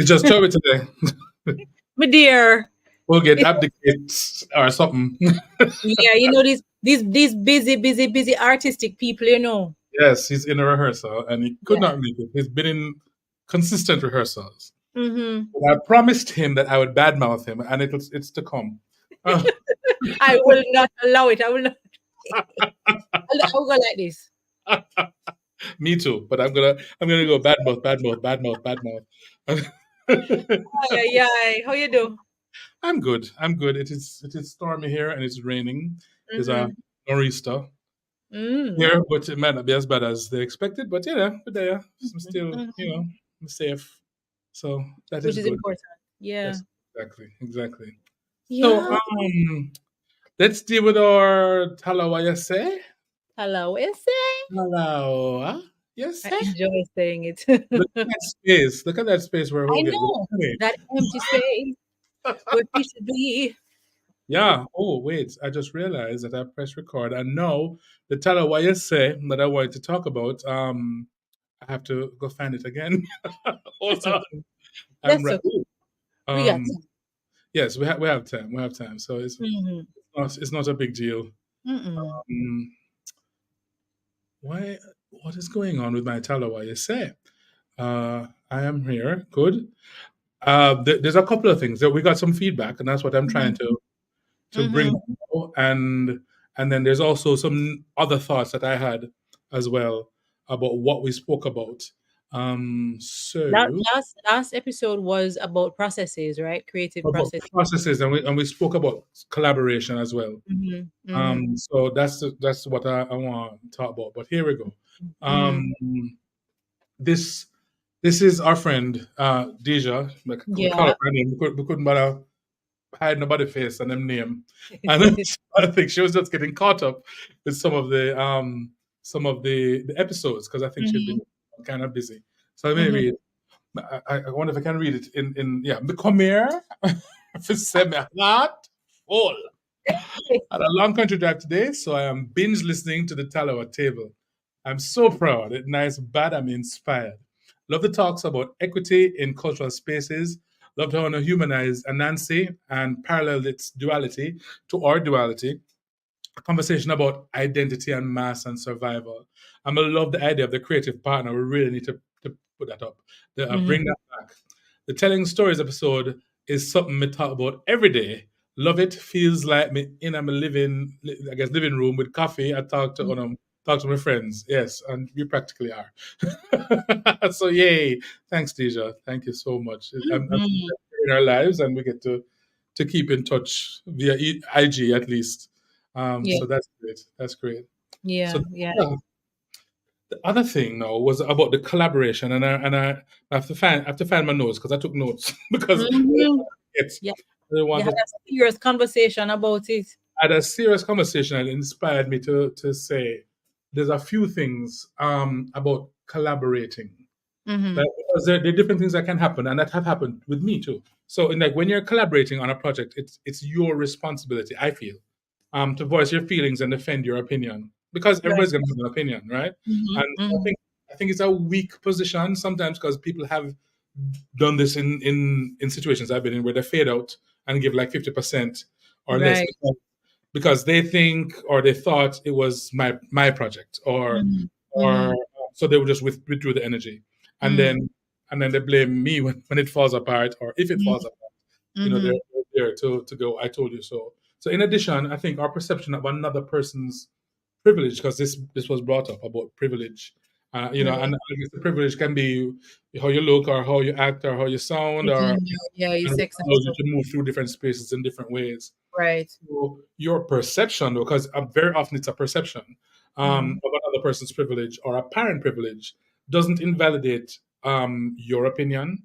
It's just tell me today. My dear. We'll get abdicates or something. Yeah, these busy artistic people, Yes, he's in a rehearsal and he could Yeah. not make it. He's been in consistent rehearsals. Mm-hmm. But I promised him that I would badmouth him, and it's to come. I will not allow it. I will not. I'll go like this. Me too, but I'm gonna go badmouth. Ay, ay, ay. How you do? I'm good. I'm good. It is stormy here and it's raining. There's a Mm-hmm. nor'easter Mm. here, but it might not be as bad as they expected. But but there, I'm still, Mm-hmm. I'm safe. So that Which is is good. important. Yeah. Yes, exactly. So Yeah. let's deal with our Tallawah, you say? Hello, essay. Tallawah, you I say? enjoy saying it. Look at that space. Look at that space where I we'll get know it. that empty space where we should be. Yeah. Oh, wait. I just realized that I pressed record, and now the Tallawah, you say that I wanted to talk about. I have to go find it again. Hold That's on. okay. I'm That's right. okay. We got Um. Yes, we have time. We have time. So time. it's not a big deal. Mm-hmm. Um, why? What is going on with my Tallawah? You say? I am here. Good. There's a couple of things that we got some feedback, and that's what I'm trying to bring Mm-hmm. up now. And then there's also some other thoughts that I had as well about what we spoke about. That So last episode was about processes, right? Creative about process. processes, and we spoke about collaboration as well. Mm-hmm. Mm-hmm. So that's what I want to talk about. But here we go. Mm-hmm. Um, this this is our friend Deja. We call her Yeah. by name. We couldn't bother hide nobody face and them name. And I think she was just getting caught up with some of the episodes because I think she'd Mm-hmm. been kind of busy. So Mm-hmm. maybe I wonder if I can read it in yeah. Me come here to say me heart full. Had a long country drive today, so I am binge listening to the Tallawah table. I'm so proud. It's nice, bad, I'm inspired. Love the talks about equity in cultural spaces. Loved how I humanized Anansi and paralleled its duality to our duality. A conversation about identity and mass and survival. I love the idea of the creative partner. We really need to put that up, bring Mm-hmm. that back. The telling stories episode is something we talk about every day. Love it. Feels like me in a living room with coffee. I talk to my friends. Yes, and we practically are. So yay! Thanks, Deja. Thank you so much. I'm Mm-hmm. in our lives, and we get to keep in touch via IG at least. Yeah. So that's great. That's great. So Yeah. Yeah. the other thing now was about the collaboration, and I have to find my notes because I took notes because Mm-hmm. it's Yeah. I didn't You want had to a serious conversation about it. had a serious conversation and it inspired me to say there's a few things about collaborating. Mm-hmm. Like, because there are different things that can happen, and that have happened with me too. So, like when you're collaborating on a project, it's your responsibility. I feel, to voice your feelings and defend your opinion because Right. everybody's gonna have an opinion, right? Mm-hmm. And Mm-hmm. I think it's a weak position sometimes because people have done this in situations I've been in where they fade out and give like 50% or less Right. because they think or they thought it was my project Mm-hmm. or Mm-hmm. so they would just withdrew the energy and Mm-hmm. then they blame me when it falls apart or if it falls apart. They're Mm-hmm. there to go, I told you so. So in addition, I think our perception of another person's privilege, because this was brought up about privilege, Right. and I guess the privilege can be how you look or how you act or how you sound or Mm-hmm. Yeah, you and what sex and allows you stuff. to move through different spaces in different ways. Right. So your perception, because very often it's a perception Mm-hmm. of another person's privilege or apparent privilege, doesn't invalidate your opinion.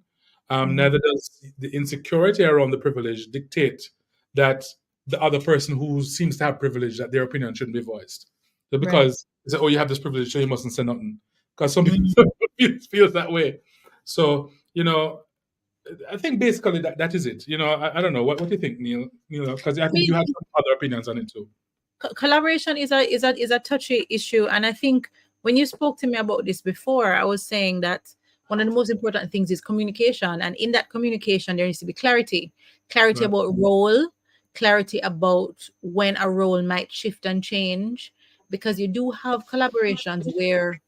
Mm-hmm. Neither does the insecurity around the privilege dictate that the other person who seems to have privilege that their opinion shouldn't be voiced. So Right. because they say, "Oh, you have this privilege, so you mustn't say nothing," because some people Mm-hmm. feels that way. So I think basically that is it. I don't know. What do you think, Neil? Because I I think mean, you have some other opinions on it too. collaboration is a touchy issue, and I think when you spoke to me about this before, I was saying that one of the most important things is communication. And in that communication, there needs to be clarity. Clarity Right. about role, clarity about when a role might shift and change. Because you do have collaborations where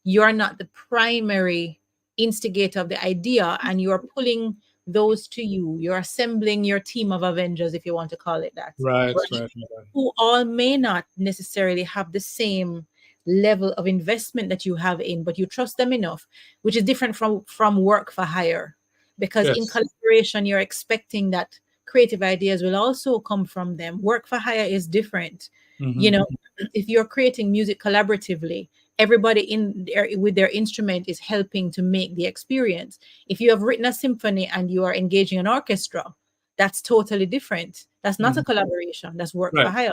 you're not the primary instigator of the idea and you're pulling those to you. You're assembling your team of Avengers, if you want to call it that, Right. right? Right. Right. Who all may not necessarily have the same level of investment that you have in, but you trust them enough, which is different from work for hire. Because in Yes. collaboration, you're expecting that creative ideas will also come from them. Work for hire is different. You Mm-hmm. know, if you're creating music collaboratively, everybody in there with their instrument is helping to make the experience. If you have written a symphony and you are engaging an orchestra, that's totally different. That's not a Mm-hmm. collaboration, that's work for Right. hire.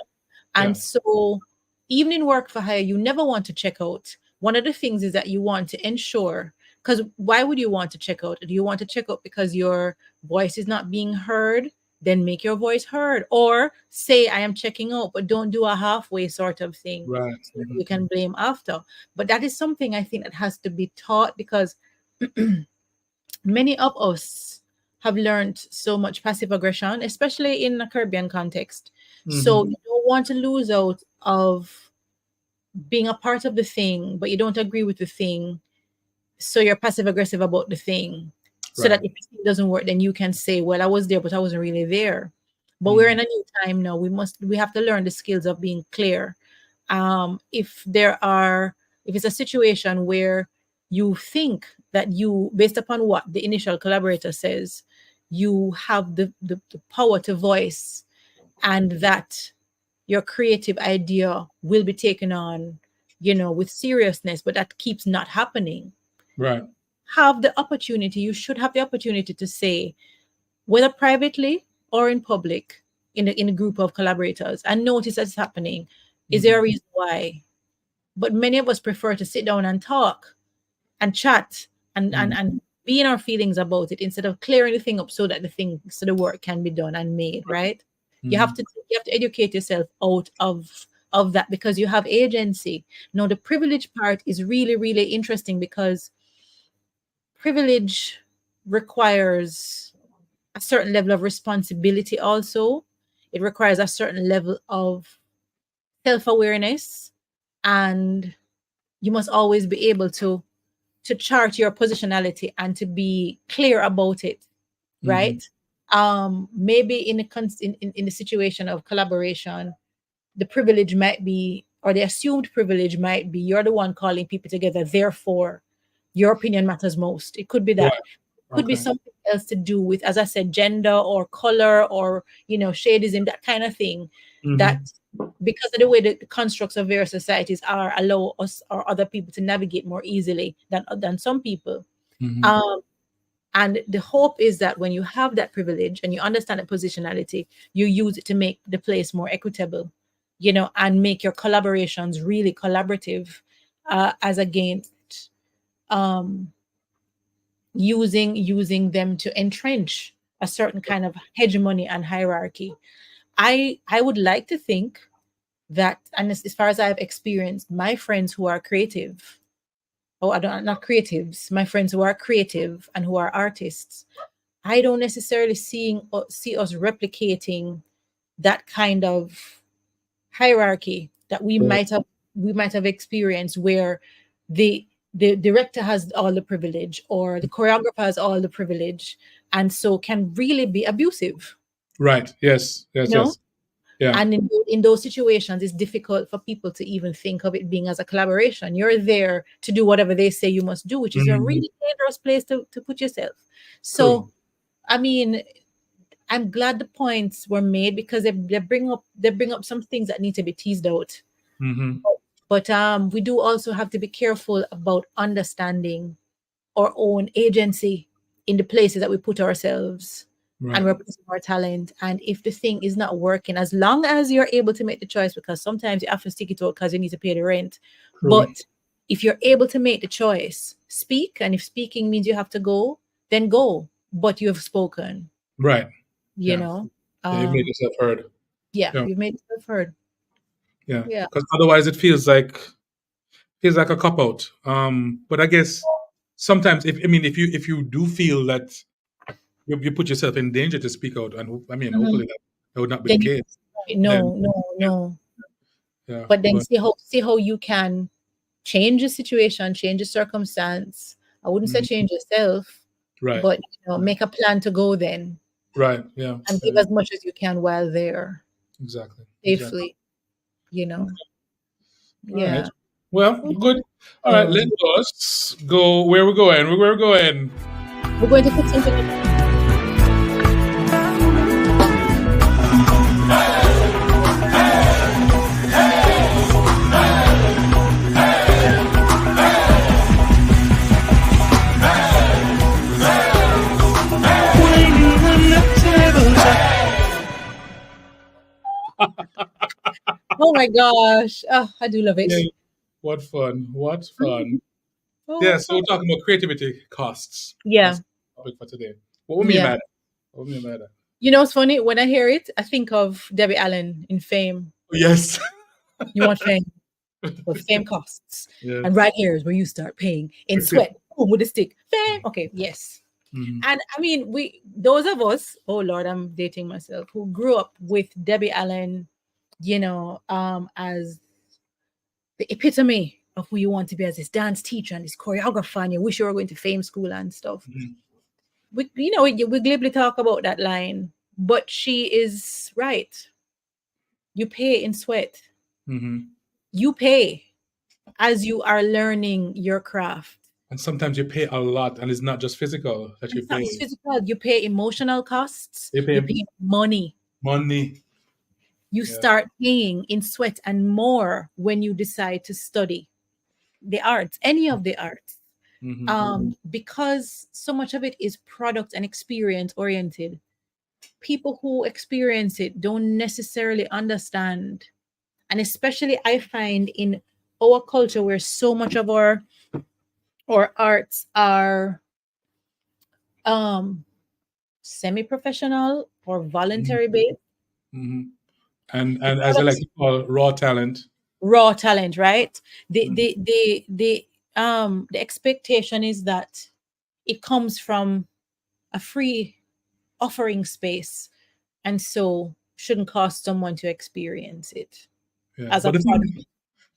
Yeah. And so, even in work for hire, you never want to check out. One of the things is that you want to ensure, because why would you want to check out? Do you want to check out because your voice is not being heard? Then make your voice heard. Or say, I am checking out, but don't do a halfway sort of thing. Right. So Mm-hmm. you can blame after. But that is something I think that has to be taught because many of us have learned so much passive aggression, especially in a Caribbean context. Mm-hmm. So you don't want to lose out of being a part of the thing, but you don't agree with the thing. So you're passive aggressive about the thing. So Right. that if it doesn't work, then you can say, well, I was there, but I wasn't really there. But we're Mm-hmm. in a new time now. We have to learn the skills of being clear. If there are if it's a situation where you think that you, based upon what the initial collaborator says, you have the power to voice, and that your creative idea will be taken on, with seriousness, but that keeps not happening, Right. have the opportunity, you should have the opportunity to say, whether privately or in public, in a group of collaborators, and notice that's happening. Is there Mm-hmm. a reason why? But many of us prefer to sit down and talk and chat and Mm-hmm. and, and be in our feelings about it instead of clearing the thing up so the work can be done and made, right? You Mm-hmm. have to educate yourself out of that because you have agency. Now the privilege part is really, really interesting because privilege requires a certain level of responsibility also. It requires a certain level of self-awareness, and you must always be able to chart your positionality and to be clear about it, Mm-hmm. right? Maybe in the situation of collaboration, the privilege might be, or the assumed privilege might be, you're the one calling people together, therefore your opinion matters most. It could be that. Right. Could be Okay. something else to do with, as I said, gender or color or shadism, that kind of thing. That Mm-hmm. because of the way the constructs of various societies are, allow us or other people to navigate more easily than some people. Mm-hmm. Um, and the hope is that when you have that privilege and you understand the positionality, you use it to make the place more equitable, and make your collaborations really collaborative, as against um, using them to entrench a certain kind of hegemony and hierarchy. I would like to think that, and as far as I've experienced, my friends who are creative, oh, I don't not creatives, my friends who are creative and who are artists, I don't necessarily see us replicating that kind of hierarchy that we might have experienced, where the director has all the privilege or the choreographer has all the privilege, and so can really be abusive, Right. Yes. you Yes. know Yes. Yeah. and in those situations it's difficult for people to even think of it being as a collaboration. You're there to do whatever they say you must do, which is a Mm-hmm. really dangerous place to put yourself. True. So I mean, I'm glad the points were made because they bring up some things that need to be teased out. Mm-hmm. But we do also have to be careful about understanding our own agency in the places that we put ourselves and Right. represent our talent. And if the thing is not working, as long as you're able to make the choice, because sometimes you have to stick it out because you need to pay the rent. True. But if you're able to make the choice, speak. And if speaking means you have to go, then go. But you have spoken, Right. you Yeah. know. Yeah. You've made Um, yourself heard. yeah, Yeah. you've made yourself heard. Yeah. Yeah. Because otherwise, it feels like a cop out. But I guess sometimes, if you do feel that you put yourself in danger to speak out, and Mhm. hopefully that would not be the Then you case. Then no, no, no. yeah, But then but see how you can change the situation, change the circumstance. I wouldn't say mhm, change yourself, right, but make a plan to go then right, yeah, and give yeah, as much as you can while there exactly, exactly. safely, you know. All right. Yeah. Well, good. All right, let Oh, us go. Where we going? Where we going? we're going to put something in. Oh my gosh. Oh, I do love it. Yeah. What fun! What fun! Mhm. Oh, Yeah. what So fun. we're talking about creativity costs. Yeah. That's the topic for today. What would mean Yeah. by that? What would mean by that? It's funny when I hear it, I think of Debbie Allen in Fame. Yes. You want fame? Well, fame costs. And Yes. right here is where you start paying in sweat. Boom, with a stick. Fame. Okay, yes. Mhm. And I mean, those of us, oh Lord, I'm dating myself, who grew up with Debbie Allen, as the epitome of who you want to be as this dance teacher and this choreographer, and you wish you were going to fame school and stuff. Mhm. We glibly talk about that line, but she is right. You pay in sweat. Mhm. You pay as you are learning your craft. And sometimes you pay a lot, and it's not just physical that And you it's not just pay. physical. You pay emotional costs. You You pay pay money. money. You Yeah. start paying in sweat and more when you decide to study the arts, any of the arts. Hmm. Because so much of it is product and experience oriented. People who experience it don't necessarily understand. And especially I find in our culture where so much of our arts are um semi-professional or Hmm. voluntary based. Hmm. And The as I like product to call raw talent. raw talent, right? The Mhm. the the the the expectation is that it comes from a free offering space, and so shouldn't cost someone to experience it Yeah. as a product.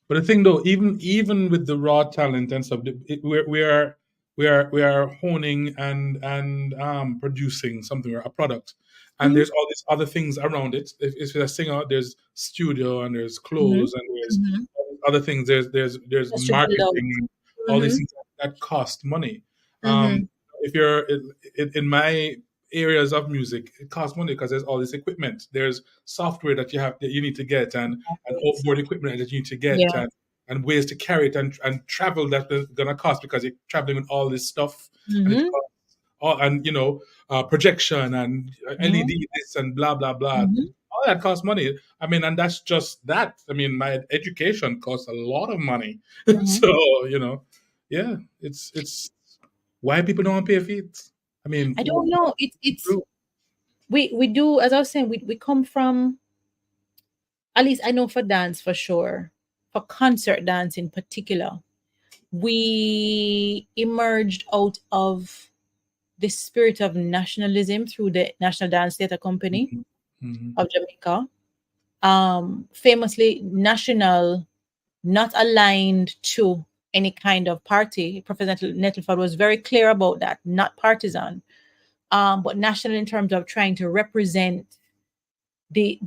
But the thing though, even with the raw talent and stuff, we are honing and producing something, or a product, and Mhm, there's all these other things around it. If you're a singer, there's studio and there's mhm, clothes and there's mhm. other things. There's That should be low. marketing and all these Mhm, things that cost money. Um, mhm, if you're in my areas of music, it costs money because there's all this equipment. There's software that you need to get, and right. outboard equipment that you need to get, Yeah. and ways to carry it, and travel that's gonna cost because you're traveling with all this stuff, and it Mhm, costs all, and projection and mhm, LED this and blah blah blah. mhm, All that costs money. And that's just that. My education costs a lot of money. mhm. So, yeah, it's why people don't want to pay fees. I don't know. It's True. we do, as I was saying, we come from, at least I know for dance for sure, for concert dance in particular, we emerged out of the spirit of nationalism through the National Dance Theatre Company Mhm. Mhm. of Jamaica. Famously national, not aligned to any kind of party. Professor Nettleford was very clear about that, not partisan, but national in terms of trying to represent the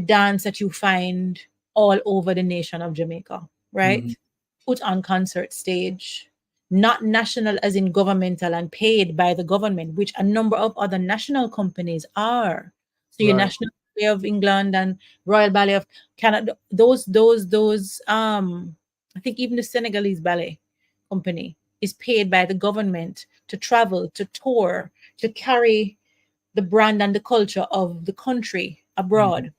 dance that you find all over the nation of Jamaica, Mhm. right? Put on concert stage, not national as in governmental and paid by the government, which a number of other national companies are. So your Right. National Ballet of England and Royal Ballet of Canada, those I think even the Senegalese ballet company is paid by the government to travel, to tour, to carry the brand and the culture of the country Mhm. abroad.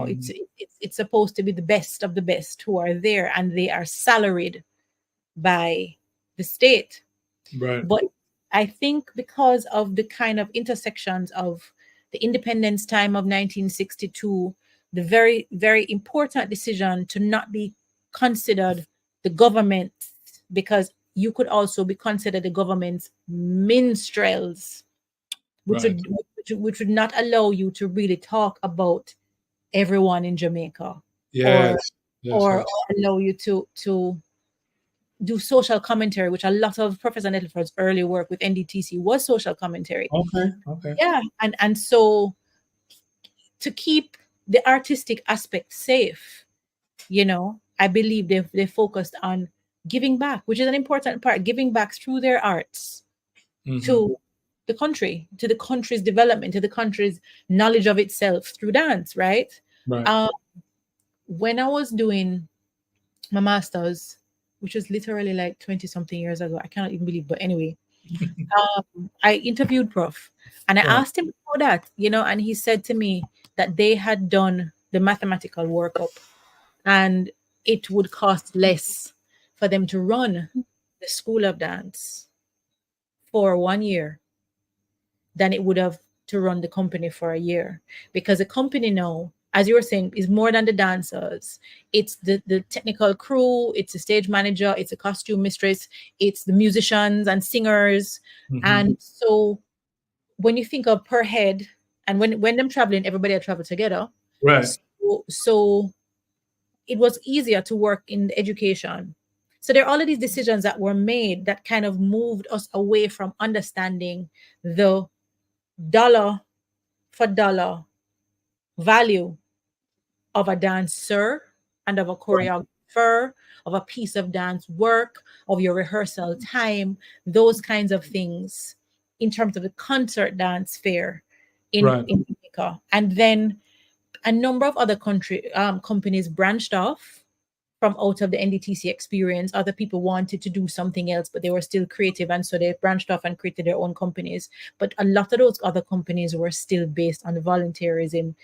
It's Mhm. it's supposed to be the best of the best who are there, and they are salaried by the state. Right. But I think because of the kind of intersections of the independence time of 1962, the very, very important decision to not be considered the government, because you could also be considered the government's minstrels, which Right. would which would not allow you to really talk about everyone in Jamaica, or Yes. Yes. or Yes. allow you to do social commentary, which a lot of Professor Nettleford's early work with NDTC was social commentary. Okay. Okay. Yeah, and so to keep the artistic aspect safe, I believe they focused on giving back, which is an important part, giving back through their arts Mm-hmm. to the country, to the country's development, to the country's knowledge of itself through dance, right? Right. Um, when I was doing my master's, which was literally like 20 something years ago, I cannot even believe, but anyway, I interviewed Prof and I Right. asked him about that, and he said to me that they had done the mathematical workup and it would cost less for them to run the School of Dance for 1 year than it would have to run the company for a year. Because the company now, as you were saying, is more than the dancers. It's the technical crew, it's the stage manager, it's a costume mistress, it's the musicians and singers. Mm-hmm. And so when you think of per head, and when them traveling, everybody had traveled together. Right. So it was easier to work in education. So there are all of these decisions that were made that kind of moved us away from understanding the dollar for dollar value of a dancer and of a Right. choreographer, of a piece of dance work, of your rehearsal time, those kinds of things in terms of the concert dance fair Right. in Jamaica. And then a number of other companies branched off from out of the NDTC experience. Other people wanted to do something else, but they were still creative. And so they branched off and created their own companies. But a lot of those other companies were still based on the volunteerism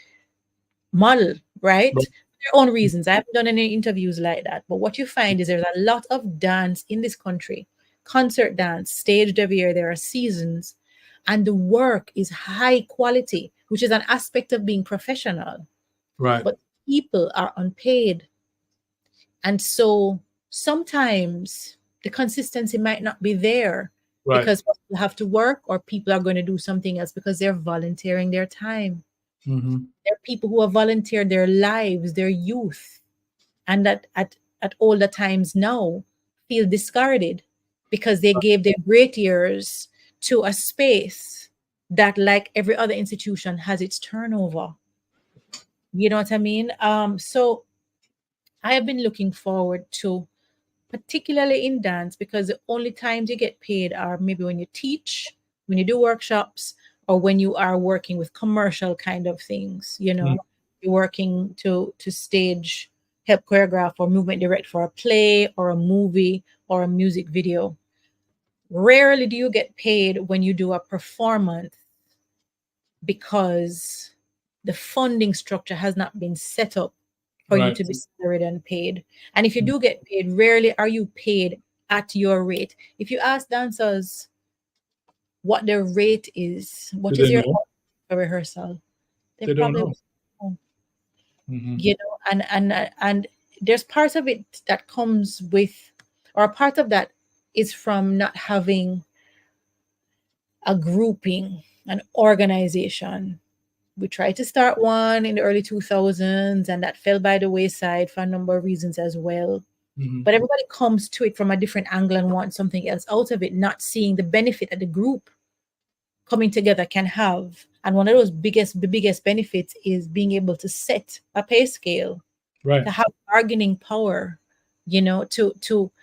model, right? Right. For their own reasons. I haven't done any interviews like that. But what you find is there's a lot of dance in this country, concert dance, staged every year. There are seasons, and the work is high quality, which is an aspect of being professional. Right. But people are unpaid. And so sometimes the consistency might not be there Right. because people have to work or people are going to do something else because they're volunteering their time. Mm-hmm. There are people who have volunteered their lives, their youth, and that at older times now feel discarded because they gave their great years to a space that, like every other institution, has its turnover. You know what I mean? So I have been looking forward to, particularly in dance, because the only times you get paid are maybe when you teach, when you do workshops, or when you are working with commercial kind of things. You're working to stage, help choreograph or movement direct for a play or a movie or a music video. Rarely do you get paid when you do a performance because the funding structure has not been set up for you Right. to be salaried and paid. And if you do get paid, rarely are you paid at your rate. If you ask dancers what their rate is, Do what is they your know? rehearsal, they They don't probably know. won't know. Mm-hmm. And there's part of it that comes with, or a part of that is from not having a grouping, an organization. We tried to start one in the early 2000s, and that fell by the wayside for a number of reasons as well. Mm-hmm. But everybody comes to it from a different angle and wants something else out of it, not seeing the benefit that the group coming together can have. And one of those the biggest benefits is being able to set a pay scale, Right. to have bargaining power, to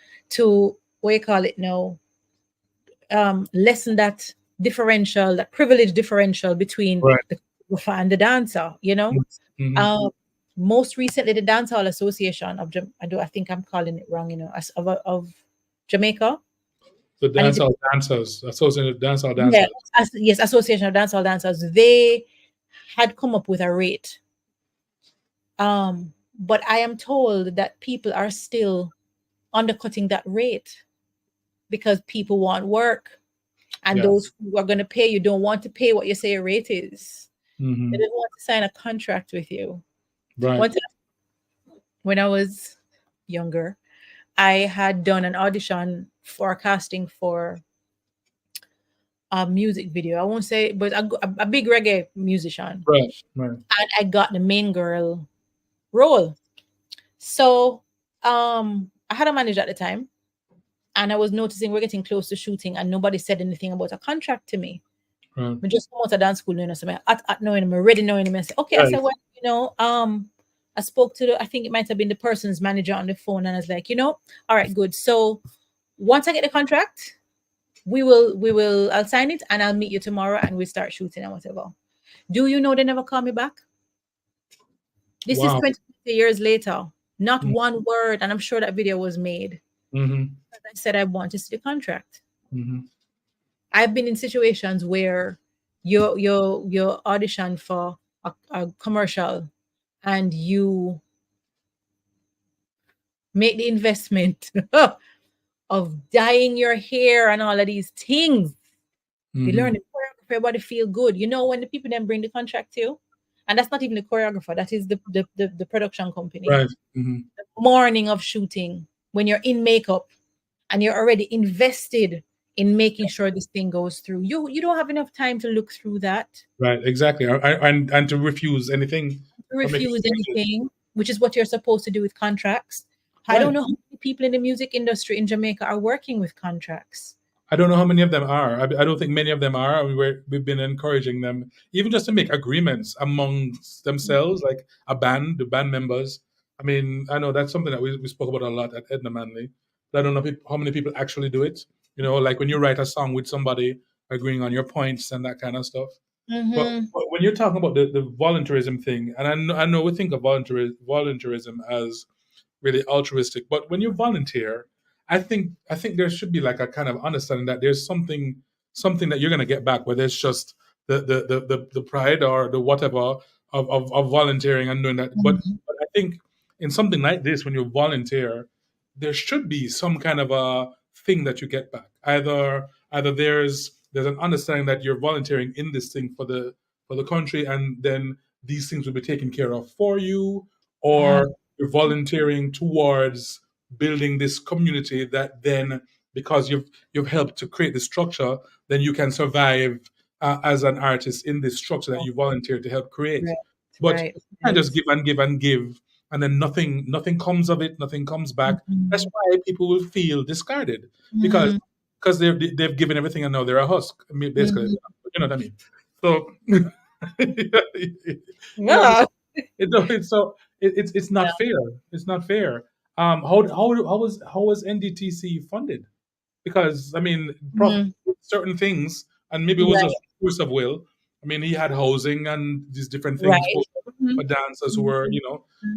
what you call it now, lessen that differential, that privilege differential between Right. the choreographer and the dancer. Mm-hmm. Um, Most recently, the Dancehall Association of I think I'm calling it wrong, of Jamaica, The and it's dancehall dancers, associated dancehall yeah, dancers. yes, Association of Dancehall Dancers. They had come up with a rate, but I am told that people are still undercutting that rate because people want work, and Yeah. those who are going to pay you don't want to pay what you say your rate is. They Mm-hmm. don't want to sign a contract with you. Right. One time when I was younger, I had done an audition for casting for a music video. I won't say, but a big reggae musician. Right. Right. And I got the main girl role. So I had a manager at the time, and I was noticing we're getting close to shooting, and nobody said anything about a contract to me. Right. I just come out of dance school, you know, so at knowing him, already knowing him, I said, okay, I Right. said, well, I spoke to I think it might have been the person's manager on the phone, and I was like, all right, good. So once I get the contract, I'll sign it and I'll meet you tomorrow and we start shooting and whatever. Do you know they never call me back? This is Wow. 20 years later. Not Mm-hmm. one word, and I'm sure that video was made. Mm-hmm. I said I want to see the contract. Mm-hmm. I've been in situations where you audition for a commercial and you make the investment of dyeing your hair and all of these things. You learn the choreography, everybody feel good. You know when the people then bring the contract to you, and that's not even the choreographer, that is the production company. Right. Mm-hmm. The morning of shooting, when you're in makeup and you're already invested in making sure this thing goes through. You don't have enough time to look through that, Right. Exactly. And to refuse anything to or make refuse changes. anything, which is what you're supposed to do with contracts. I don't Right. know how many people in the music industry in Jamaica are working with contracts. I don't know how many of them are. I don't think many of them are. We've been encouraging them, even just to make agreements amongst themselves, like the band members. I mean, I know that's something that we spoke about a lot at Edna Manley. But I don't know how many people actually do it. Like when you write a song with somebody, agreeing on your points and that kind of stuff. Mm-hmm. But when you're talking about the voluntarism thing, and I know we think of voluntarism as really altruistic. But when you volunteer, I think there should be like a kind of understanding that there's something that you're gonna get back, whether it's just the pride or the whatever of volunteering and doing that. But I think in something like this, when you volunteer, there should be some kind of a thing that you get back. Either there's an understanding that you're volunteering in this thing for the country, and then these things will be taken care of for you, Uh, or you're volunteering towards building this community that then, because you've helped to create the structure, then you can survive as an artist in this structure that you volunteer to help create. right, But right, you can't just right. give and give and give, and then nothing comes of it, nothing comes back. That's Mhm. why people will feel discarded, because Mhm. because they've given everything and now they're a husk. I mean, basically, Mhm. you know what I mean. So you know what I mean. Yeah. It's not fair. It's not fair. How was NDTC funded? Because I mean, Mhm. certain things, and maybe it was Right, just force of will. I mean, he had housing and these different things right. for Mhm. dancers who Mhm. were.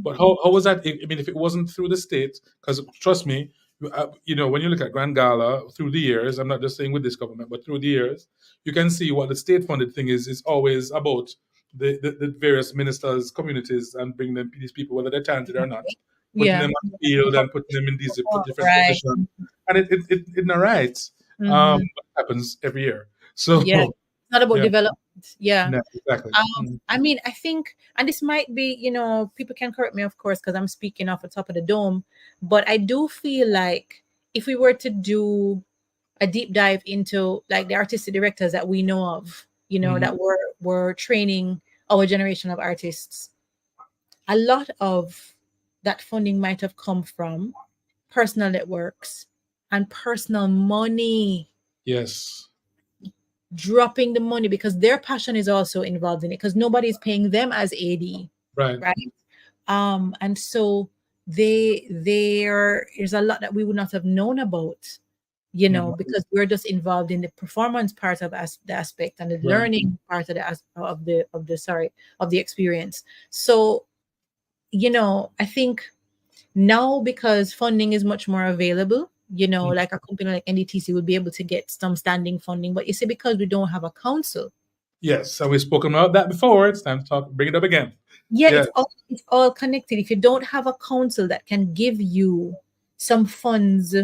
But how was that? I mean, if it wasn't through the state, because trust me, when you look at Grand Gala through the years, I'm not just saying with this government, but through the years, you can see what the state funded thing is always about the various ministers, communities, and bringing them these people, whether they're talented or not, putting Yeah. them on the field and putting them in these different Right. positions, and it narrates Mhm. what happens every year. Yeah. So It's not about yeah, development. Yeah. no, exactly. I mean, I think, and this might be, people can correct me, of course, because I'm speaking off the top of the dome, but I do feel like if we were to do a deep dive into like the artistic directors that we know of, Mhm. that were training our generation of artists, a lot of that funding might have come from personal networks and personal money, Yes, dropping the money because their passion is also involved in it because nobody's paying them as AD, right. right? And so there's a lot that we would not have known about, Mhm. because we're just involved in the performance part of the aspect and the Right. learning part of of the experience. So, I think now because funding is much more available, Mhm. like a company like NDTC would be able to get some standing funding. But you see, because we don't have a council, Yes, so we've spoken about that before. It's time to bring it up again. yeah, Yeah, it's all connected. If you don't have a council that can give you some funds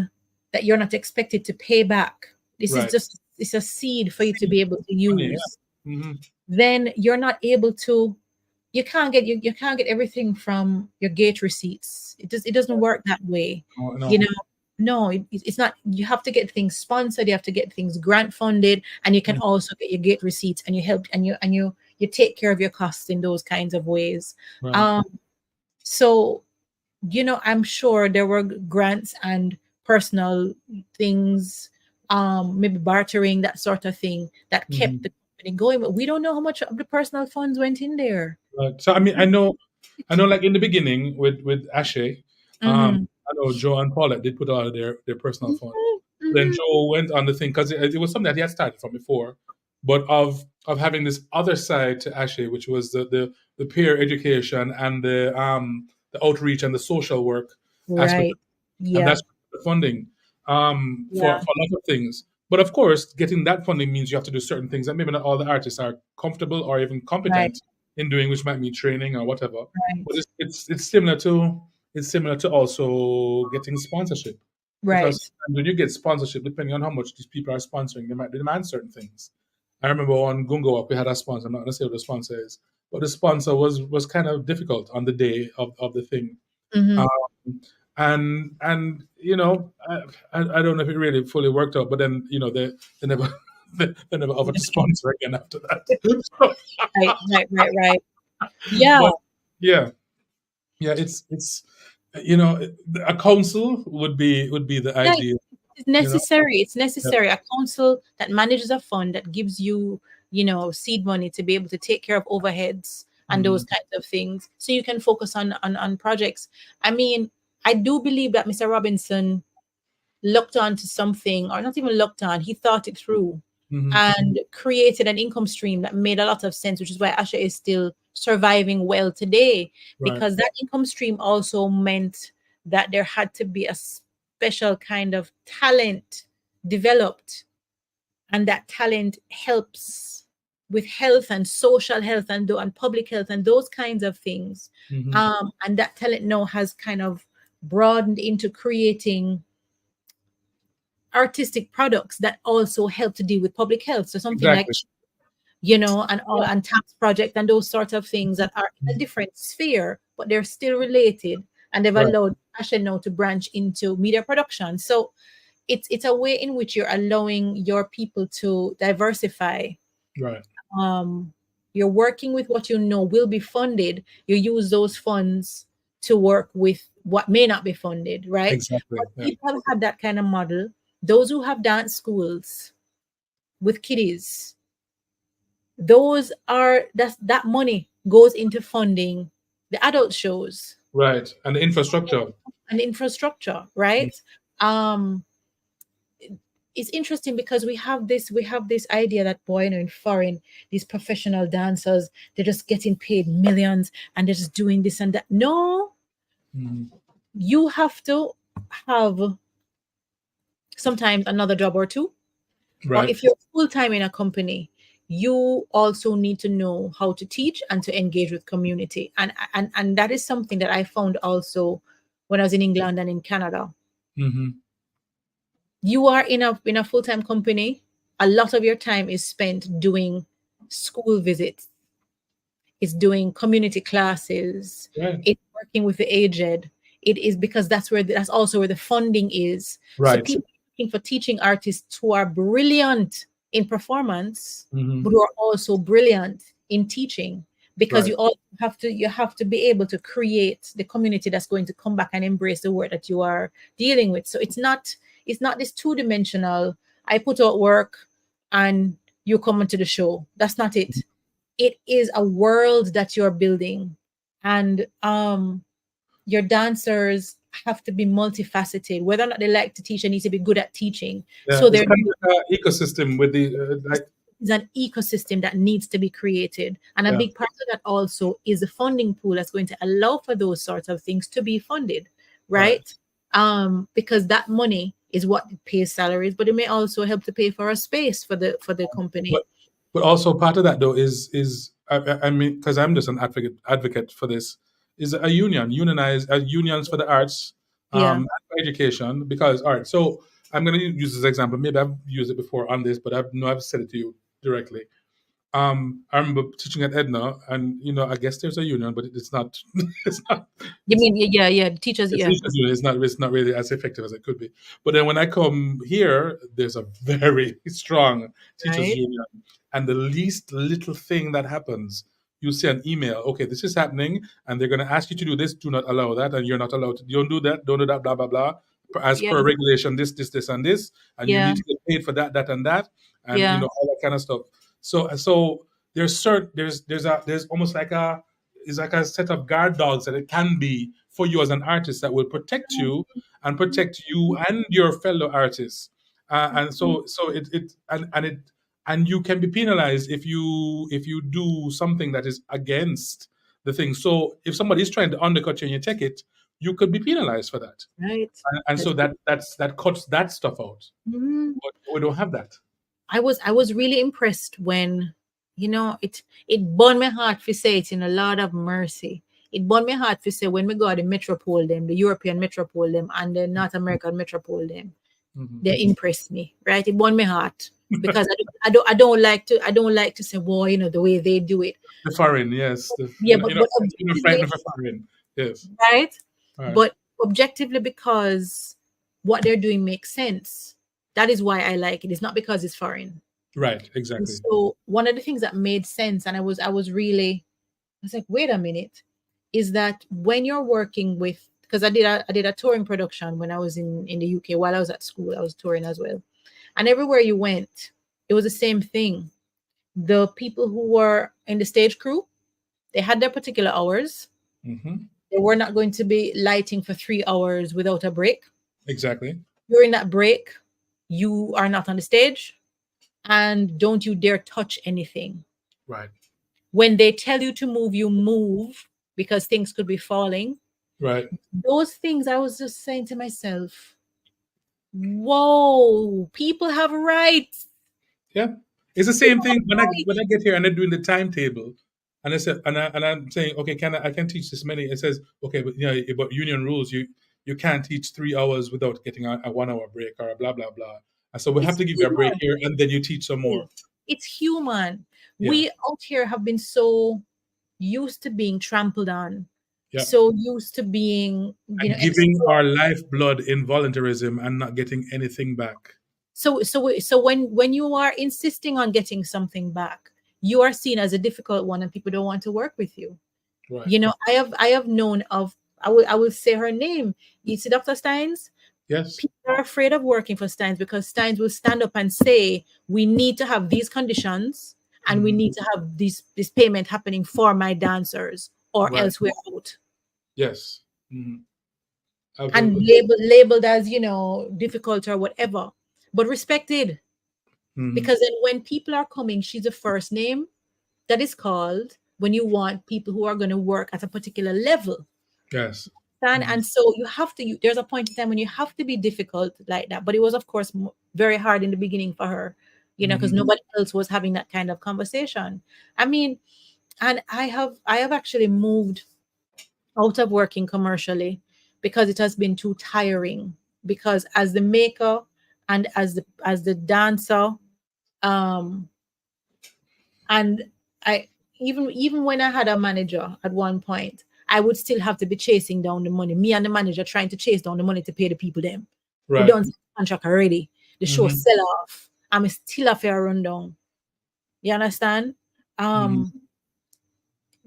that you're not expected to pay back, this is right. just it's a seed for you to See, be able to money. use, Yeah. Hmm. then you're not able to you can't get everything from your gate receipts. It doesn't work that way. No, You no. know, no, it's not. You have to get things sponsored, you have to get things grant funded, and you can Mm, also get your gate receipts, and you help, and you take care of your costs in those kinds of ways. right. um so, I'm sure there were grants and personal things, maybe bartering, that sort of thing, that kept Hmm. the company going. But we don't know how much of the personal funds went in there. Right. So I mean, I know, like in the beginning with Ashe, Mm-hmm. I know Joe and Paulette did put out their personal fund. Then Mm-hmm. Joe went on the thing because it was something that he had started from before, but of having this other side to Ashe, which was the peer education and the outreach and the social work aspect, Right. and Yeah. that's the funding Yeah. for a lot of things. But of course, getting that funding means you have to do certain things that maybe not all the artists are comfortable or even Right. competent in doing, which might mean training or whatever. But Right. it's similar to also getting sponsorship, because Right. when you get sponsorship, depending on how much these people are sponsoring, they might demand certain things. I remember on Gungo Up, we had a sponsor. I'm not going to say what the sponsor is, but the sponsor was kind of difficult on the day of the thing. Mm-hmm. Um, and I don't know if it really fully worked out, but then they never they never offered to sponsor again after that. Right. Right. Right. Right. Yeah. But yeah, yeah, it's a council would be the Yeah, ideal, it's you know. necessary. It's Yeah. necessary. A council that manages a fund that gives you, seed money to be able to take care of overheads and those Mhm. kinds of things, so you can focus on projects. I mean, I do believe that Mr. Robinson looked on to something, or not even looked on, he thought it through Mhm. and created an income stream that made a lot of sense, which is why Asha is still surviving well today, Right. because that income stream also meant that there had to be a special kind of talent developed, and that talent helps with health and social health and public health and those kinds of things. Mhm. And that talent now has kind of broadened into creating artistic products that also help to deal with public health. So something like, Exactly. and all, Yeah. and tax project and those sort of things that are in a different sphere, but they're still related. And they've Right. allowed Asha now to branch into media production. So it's a way in which you're allowing your people to diversify. Right. um, you're working with what you know will be funded. You use those funds to work with what may not be funded, right? Exactly. But Yeah. people have had that kind of model. Those who have dance schools with kiddies, that money goes into funding the adult shows Right. And the infrastructure. and infrastructure, Mm. right? Um, it's interesting because we have this idea that, boy, in foreign, these professional dancers, they're just getting paid millions and they're just doing this and that. No, Mhm. you have to have sometimes another job or two, or Right. if you're full-time in a company, you also need to know how to teach and to engage with community. And that is something that I found also when I was in England and in Canada. Mhm. You are in a full-time company, a lot of your time is spent doing school visits, it's doing community classes, Right. it's working with the aged. It is because that's also where the funding is. So Right. people are looking for teaching artists who are brilliant in performance, but Mhm. who are also brilliant in teaching, because Right. you have to be able to create the community that's going to come back and embrace the work that you are dealing with. So it's not this two-dimensional, I put out work and you come into the show. That's not it. It is a world that you're building. And your dancers have to be multifaceted. Whether or not they like to teach, they need to be good at teaching. Yeah. So It's there kind of like an ecosystem with the like. is an ecosystem that needs to be created. And a Yeah. big part of that also is a funding pool that's going to allow for those sorts of things to be funded, Right. right? Because that money is what pays salaries, but it may also help to pay for a space for the company. But also part of that though is I mean, because I'm just an advocate for this, is a unionize unions for the arts, Yeah. and for education. Because all right, so I'm going to use this example. Maybe I've used it before on this, but I've said it to you directly. I remember teaching at Edna, and I guess there's a union, but it's not. It's not. You It's mean yeah, the teachers, it's, yeah. teachers union. It's not really as effective as it could be. But then when I come here, there's a very strong teachers Right? union, and the least little thing that happens, you see an email. Okay, this is happening, and they're going to ask you to do this. Do not allow that, and you're not allowed to. Don't do that. Don't do that. Blah blah blah. As Yeah, per regulation, this, and this, and you yeah, need to get paid for that, that, and that, and yeah. all that kind of stuff. So there's almost like a set of guard dogs that it can be for you as an artist that will protect you and your fellow artists. And so and you can be penalized if you do something that is against the thing. So if somebody is trying to undercut you and you take it, you could be penalized for that. Right. And so that cuts that stuff out. Mhm. But we don't have that. I was really impressed when, it burned my heart to say it in a lot of mercy. It burned my heart to say when we got the metropole them, the European metropole them, and the North American metropole them, Mhm. they impressed me, right? It burned my heart because I don't like to say, well, the way they do it. The foreign, yes. Yeah, but Frightened objectively, of a foreign. Yes. right? All right. But objectively, because what they're doing makes sense. That is why I like it. It's not because it's foreign. Right, And exactly. so one of the things that made sense, and I was like, wait a minute, is that when you're working with, because I did a touring production when I was in the UK while I was at school, I was touring as well. And everywhere you went, it was the same thing. The people who were in the stage crew, they had their particular hours. Hmm. They were not going to be lighting for 3 hours without a break. Exactly. During that break, you are not on the stage, and don't you dare touch anything. Right. When they tell you to move, you move because things could be falling. Right. Those things, I was just saying to myself, whoa, people have rights. Yeah. It's the same People have thing when I rights. get here and they're doing the timetable, and I said and I'm saying, okay, I can teach this many. It says, okay, but but union rules, you can't teach 3 hours without getting a 1 hour break or a blah blah blah. And so we have It's to give you a break human. here, and then you teach some more. It's human. Yeah. We out here have been so used to being trampled on, Yeah. so used to being, And giving exploited. our lifeblood in voluntarism and not getting anything back. So when you are insisting on getting something back, you are seen as a difficult one, and people don't want to work with you. Right. I have known of, I will say her name. You see, Dr. Steins. Yes. People are afraid of working for Steins because Steins will stand up and say, "We need to have these conditions, and we Hmm. need to have this payment happening for my dancers, or Right. else we're out." Yes. Hmm. And Absolutely. labeled as, difficult or whatever, but respected. Hmm. Because then when people are coming, she's the first name that is called when you want people who are going to work at a particular level. Yes. Hmm. And so there's a point in time when you have to be difficult like that. But it was, of course, very hard in the beginning for her, because Hmm. nobody else was having that kind of conversation. I mean, and I have actually moved out of working commercially because it has been too tiring. Because as the maker and as the dancer, um, and I even when I had a manager at one point, I would still have to be chasing down the money. Me and the manager trying to chase down the money to pay the people them. We Right. done contract already. The show Hmm. sell off. I'm still a fair rundown. You understand? Hmm. Um,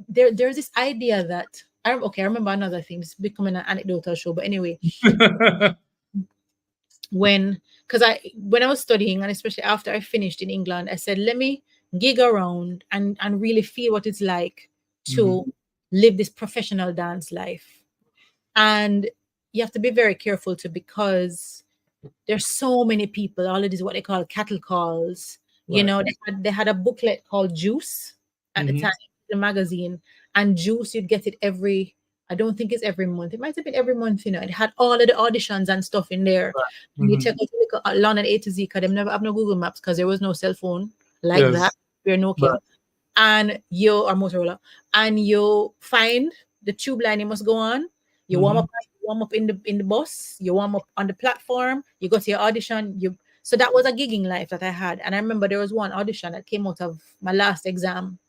there's this idea that I remember another thing. It's becoming an anecdotal show, but anyway, when I was studying, and especially after I finished in England, I said, let me gig around and really feel what it's like Hmm. to live this professional dance life. And you have to be very careful too, because there's so many people. All of these what they call cattle calls. Right. They had a booklet called Juice at the Hmm. time, the magazine, and Juice, you'd get it every. I don't think it's every month. It might have been every month. It had all of the auditions and stuff in there. Right. And you Hmm. check out London A to Z, because they never have no Google Maps because there was no cell phone like that. Yes. We're Nokia, Right. and you are Motorola, and you find the tube line you must go on. You Hmm. warm up in the bus. You warm up on the platform. You go to your audition. So that was a gigging life that I had. And I remember there was one audition that came out of my last exam.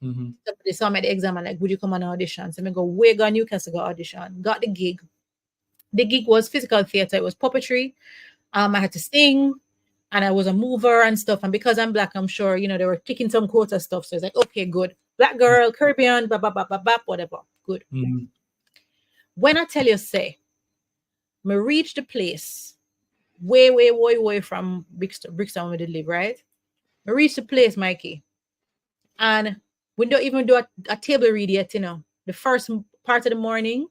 Mm-hmm. Somebody saw me at the exam and like, would you come on an audition? So I go, where go Newcastle go audition? Got the gig. The gig was physical theater. It was puppetry. I had to sing and I was a mover and stuff. And because I'm black, I'm sure, they were kicking some quota stuff. So it's like, okay, good. Black girl, Caribbean, blah, blah, blah, blah, blah, whatever. Good. Mm-hmm. When I tell you, say, me reach the place way, way, way, way from Brixton where they live, right? I reach the place, Mikey, and we don't even do a table read yet, The first part of the morning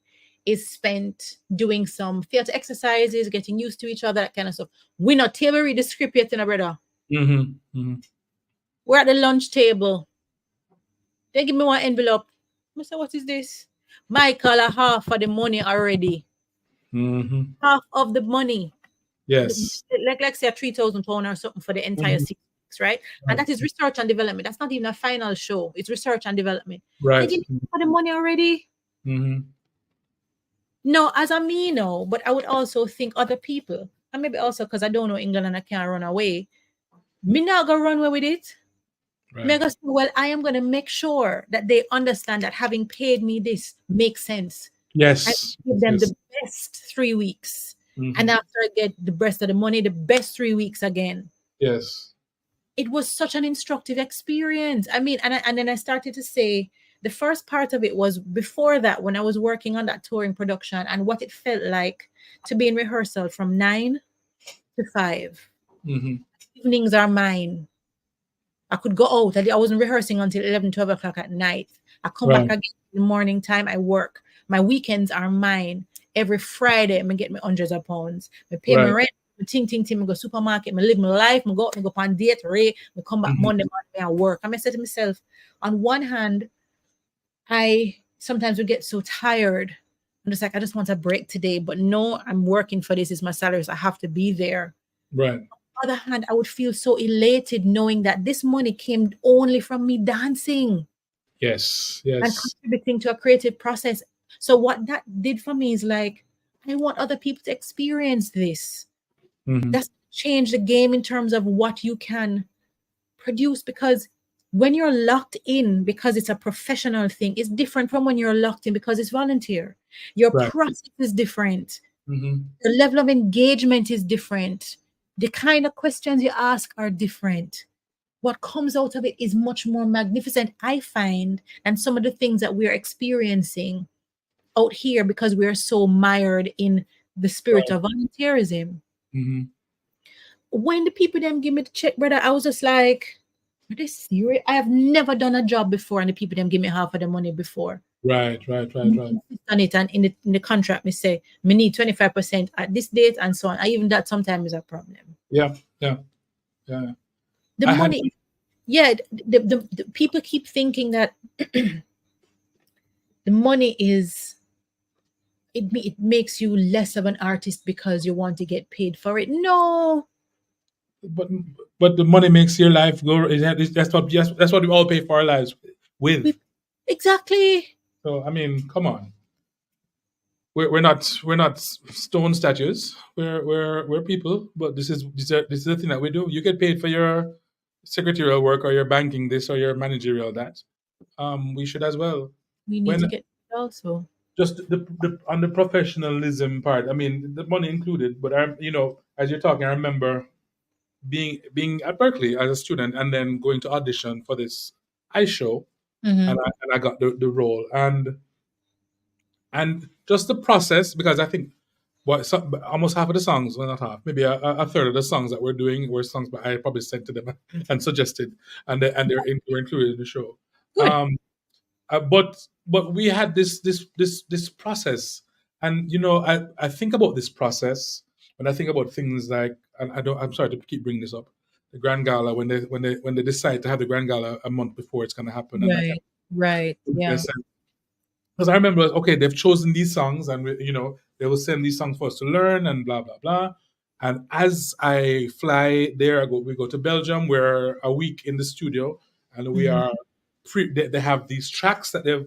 is spent doing some theater exercises, getting used to each other, that kind of stuff. We not table read the script yet, brother. Mm-hmm. Mm-hmm. We're at the lunch table. They give me one envelope. I say, what is this? Michael, a half for the money already. Mm-hmm. Half of the money. Yes. Like say a £3,000 or something for the entire Mm-hmm. 6 weeks, right? And that is research and development. That's not even a final show. It's research and development. They Right. give me for the money already. Mm-hmm. No, as a me, no, but I would also think other people, and maybe also because I don't know England and I can't run away. Me not gonna run away with it. Me Right. gonna say, well, I am gonna make sure that they understand that having paid me this makes sense. I Yes. give them Yes. the best 3 weeks. Mm-hmm. And after I get the rest of the money, the best 3 weeks again. Yes. It was such an instructive experience. I mean, and then I started to say the first part of it was before that when I was working on that touring production and what it felt like to be in rehearsal from 9 to 5. Mm-hmm. Evenings are mine. I could go out. I wasn't rehearsing until 11, 12 o'clock at night. I come back Right. again in the morning time. I work. My weekends are mine. Every Friday, I get me hundreds of pounds. I pay my Right. rent. I ting, I go supermarket. I live my life. I go on date, I come back Mm-hmm. Monday morning and work. I say to myself, on one hand, I sometimes would get so tired. I'm just like, I just want a break today. But no, I'm working for this. It's my salary. So I have to be there. Right. On the other hand, I would feel so elated knowing that this money came only from me dancing Yes. and Yes. contributing to a creative process. So what that did for me is like, I want other people to experience this. Mm-hmm. That's changed the game in terms of what you can produce, because when you're locked in because it's a professional thing, it's different from when you're locked in because it's volunteer. Your Right. process is different. Mm-hmm. The level of engagement is different. The kind of questions you ask are different. What comes out of it is much more magnificent, I find, than some of the things that we're experiencing out here because we're so mired in the spirit Right. of volunteerism. Mm-hmm. When the people them give me the check, brother, I was just like, are they serious? I have never done a job before and the people them give me half of the money before. Right. Right. Right. Me Right. insist on it, and in the contract me say me need 25% at this date and so on. I even that sometimes is a problem. Yeah. Yeah. Yeah. The I had. money, yeah, the people keep thinking that the money is it makes you less of an artist because you want to get paid for it. No, But the money makes your life go. That's what we all pay for our lives with. we exactly. So I mean, come on. We're not stone statues. We're people. But this is the thing that we do. You get paid for your secretarial work or your banking this or your managerial that. We should as well. We need When to get also. just the on the professionalism part. I mean, the money included. But as you're talking, I remember being at Berkeley as a student and then going to audition for this ice show, Mm-hmm. and I got the role, and just the process, because I think almost half of the songs, well, not half, maybe a third of the songs that we're doing were songs that I probably sent to them and suggested, were included in the show. Good. But we had this process, and I think about this process when I think about things like, and I'm sorry to keep bringing this up, the Grand Gala, when they decide to have the Grand Gala a month before it's going to happen, and that kind Right. of Yeah. because I remember, okay, they've chosen these songs, and they will send these songs for us to learn, and blah blah blah. And as I fly there, we go to Belgium. We're a week in the studio, and we Mhm. are they have these tracks that they're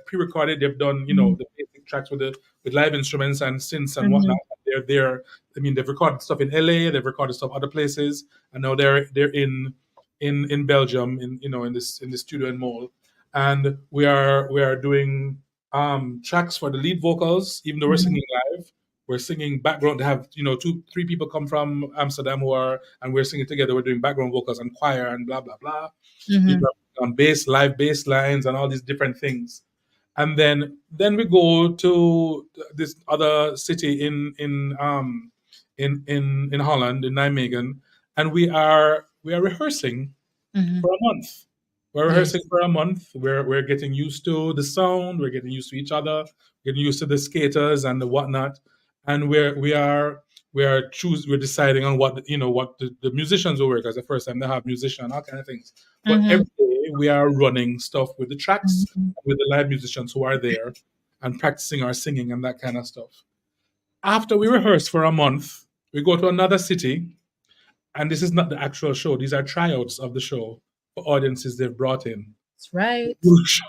pre-recorded. They've done Mhm. the basic tracks with live instruments and synths and Mhm. whatnot. they're there. I mean, they've recorded stuff in LA, they've recorded stuff other places, and now they're in Belgium, in the studio in Mole, and we are doing tracks for the lead vocals. Even though we're Mhm. singing live, we're singing background. They have two, three people come from Amsterdam and we're singing together. We're doing background vocals and choir and blah blah blah. Mhm. People are on live bass lines and all these different things. And then we go to this other city in Holland, in Nijmegen, and we are rehearsing Mhm. for a month. We're rehearsing Yes. for a month. We're getting used to the sound. We're getting used to each other. Getting used to the skaters and the whatnot. And we're deciding on what the musicians will work as the first time they have musician, all kind of things. But every Mhm. day we are running stuff with the tracks, Mhm. with the live musicians who are there, and practicing our singing and that kind of stuff. After we rehearse for a month, we go to another city, and this is not the actual show. These are tryouts of the show for audiences they've brought in. That's right.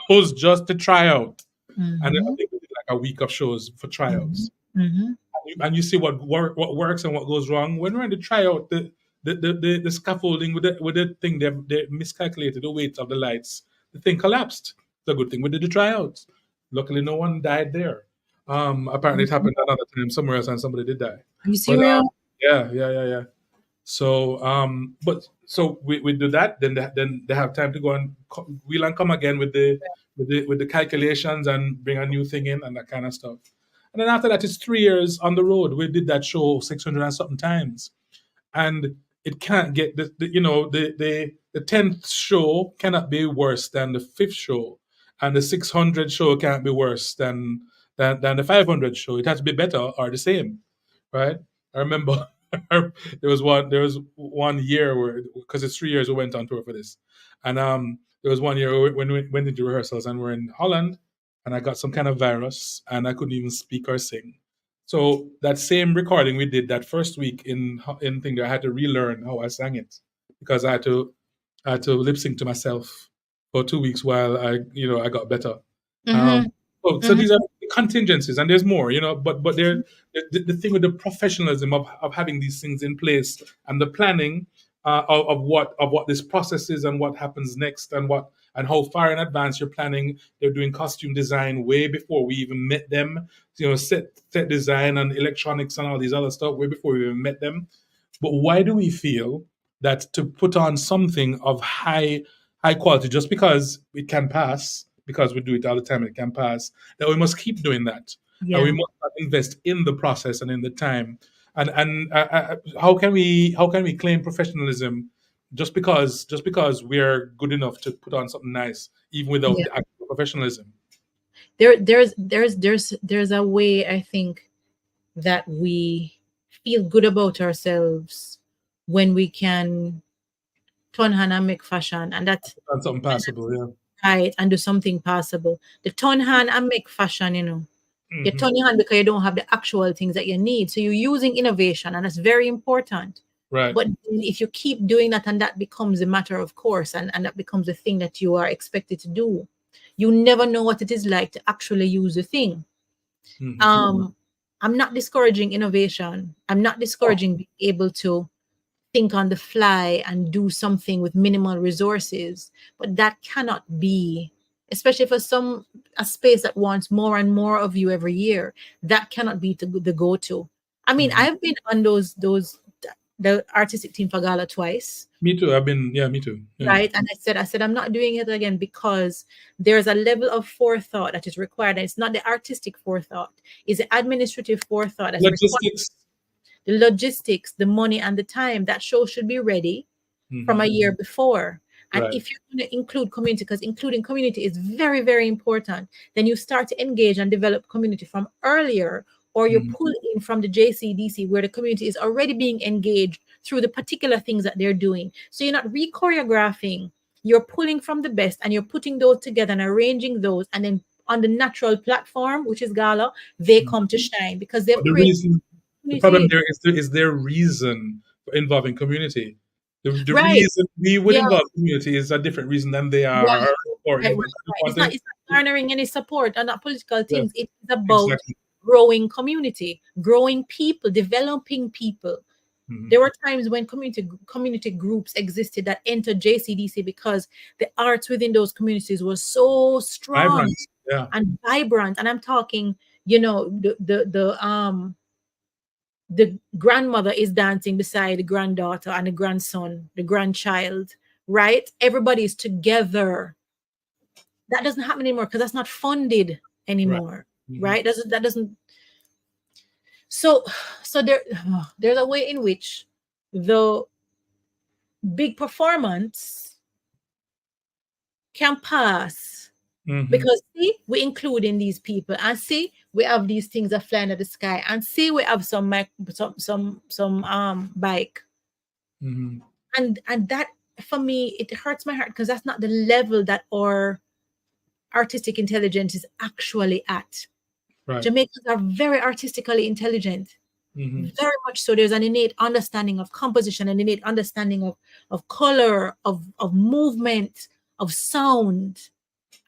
Shows just to try out. And then I Mhm. think we did like a week of shows for Mhm. tryouts. Mhm. And you see what works and what goes wrong. When we're in the tryout, the scaffolding with the thing, they miscalculated the weight of the lights. The thing collapsed. It's a good thing we did the tryouts. Luckily, no one died there. Apparently, it happened another time somewhere else, and somebody did die. Are you But serious? yeah, yeah, yeah, yeah. So, so we do that. Then they have time to go and wheel and come again with the calculations and bring a new thing in and that kind of stuff. And then after that, it's 3 years on the road. We did that show 600 and something times, and it can't get the 10th show cannot be worse than the fifth show, and the 600 show can't be worse than the 500 show. It has to be better or the same, right? I remember there was one year where, because it's 3 years we went on tour for this, and there was one year when we went into rehearsals and we're in Holland, and I got some kind of virus and I couldn't even speak or sing. So that same recording we did that first week in thing there, I had to relearn how I sang it because I had to lip sync to myself for 2 weeks while I got better. Um, Mhm. so Mhm. these are contingencies, and there's more, but the thing with the professionalism of having these things in place and the planning of what this process is and what happens next and how far in advance you're planning. They're doing costume design way before we even met them. Set design and electronics and all these other stuff way before we even met them. But why do we feel that to put on something of high quality just because it can pass, because we do it all the time, it can pass, that we must keep doing that, and we Yeah. must not invest in the process and in the time? And how can we claim professionalism just because we're good enough to put on something nice, even without Yeah. the actual professionalism? There's a way I think that we feel good about ourselves when we can turn hand and make fashion, and that And something passable, yeah. right and do something possible. The turn hand and make fashion, you Hmm. turn your hand because you don't have the actual things that you need. So you're using innovation, and that's very important. Right. But if you keep doing that and that becomes a matter of course, and that becomes a thing that you are expected to do, you never know what it is like to actually use the thing. Hmm. Um, I'm not discouraging innovation. I'm not Oh, discouraging being able to think on the fly and do something with minimal resources, but that cannot be, especially for some a space that wants more and more of you every year, that cannot be the go-to. I mean, mhm. I've been on those the artistic team for gala twice, Me too. Yeah, me too. Yeah. right? And I said I'm not doing it again because there's a level of forethought that is required, and it's not the artistic forethought, it's the administrative forethought that's required, Logistics. the logistics, the money, and the time. That show should be ready from a Hmm. year before. And Right. if you're going to include community, because including community is very, very important, then you start to engage and develop community from earlier, or you Mhm. pull in from the JCDC where the community is already being engaged through the particular things that they're doing. So you're not re-choreographing, you're pulling from the best and you're putting those together and arranging those. And then on the natural platform, which is Gala, they Mhm. come to shine because they've But the created reason, the problem community. there is their reason for involving community. The Right. reason we would Yeah. involve community is a different reason than they Right. are, or Right, right, they right. want It's not garnering any support on that political yeah, things. It is about exactly. growing community, growing people, developing people. Mhm. There were times when community groups existed that entered JCDC because the arts within those communities was so strong Vibrant. Yeah. and vibrant. And I'm talking, you know, the grandmother is dancing beside the granddaughter and the grandson, the grandchild, right? Everybody is together. That doesn't happen anymore because that's not funded Right. anymore, Mhm. right? That doesn't. So, so there's a way in which the big performance can pass Mhm. because see, we include in these people, and see, we have these things that fly into the sky, and see, we have some bike, Mhm. and that for me it hurts my heart because that's not the level that our artistic intelligence is actually at. Right. Jamaicans are very artistically intelligent, Mhm. very much so. There's an innate understanding of composition, an innate understanding of color, of movement, of sound.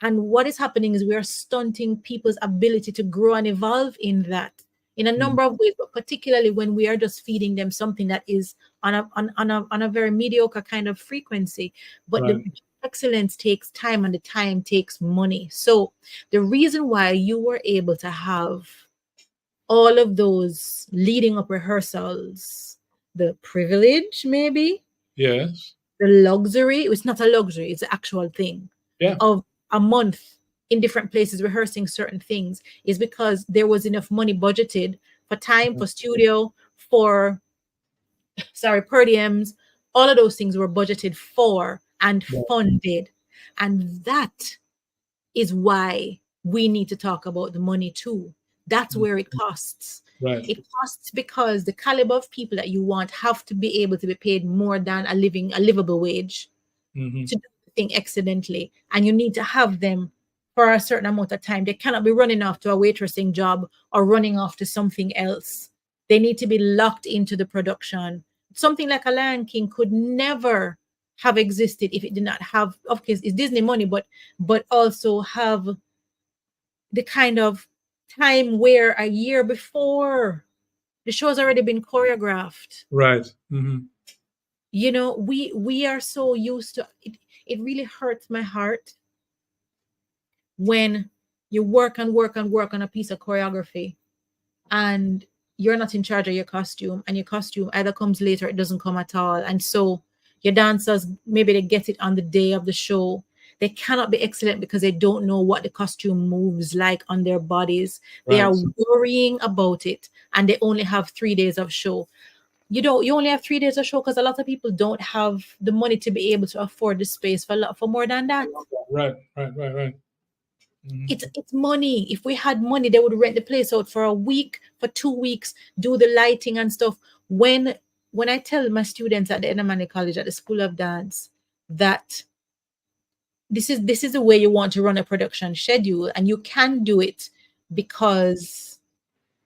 And what is happening is we are stunting people's ability to grow and evolve in that in a Mhm. number of ways, but particularly when we are just feeding them something that is on a very mediocre kind of frequency. But the Right. excellence takes time and the time takes money. So the reason why you were able to have all of those leading up rehearsals, the privilege, maybe Yes. the luxury, it's not a luxury, it's an actual thing, Yeah. of a month in different places rehearsing certain things is because there was enough money budgeted for time, for studio, for, sorry, per diems. All of those things were budgeted for and Yeah. funded. And that is why we need to talk about the money too. That's Mhm. where it costs. Right. It costs because the caliber of people that you want have to be able to be paid more than a livable wage Mhm. to do the thing excellently. And you need to have them for a certain amount of time. They cannot be running off to a waitressing job or running off to something else. They need to be locked into the production. Something like a Lion King could never have existed if it did not have, of course, it's Disney money, but also have the kind of time where a year before the show's already been choreographed. Right. Mhm. You know, we are so used to it. It really hurts my heart when you work and work and work on a piece of choreography and you're not in charge of your costume, and your costume either comes late or it doesn't come at all. And so your dancers, maybe they get it on the day of the show. They cannot be excellent because they don't know what the costume moves like on their bodies. They are Right. worrying about it, and they only have 3 days of show. You only have 3 days of show because a lot of people don't have the money to be able to afford the space for more than that. Right. Right. Right. Right. Mhm. It's money. If we had money, they would rent the place out for a week, for 2 weeks, do the lighting and stuff. When I tell my students at the Enamani College at the School of Dance that this is the way you want to run a production schedule, and you can do it because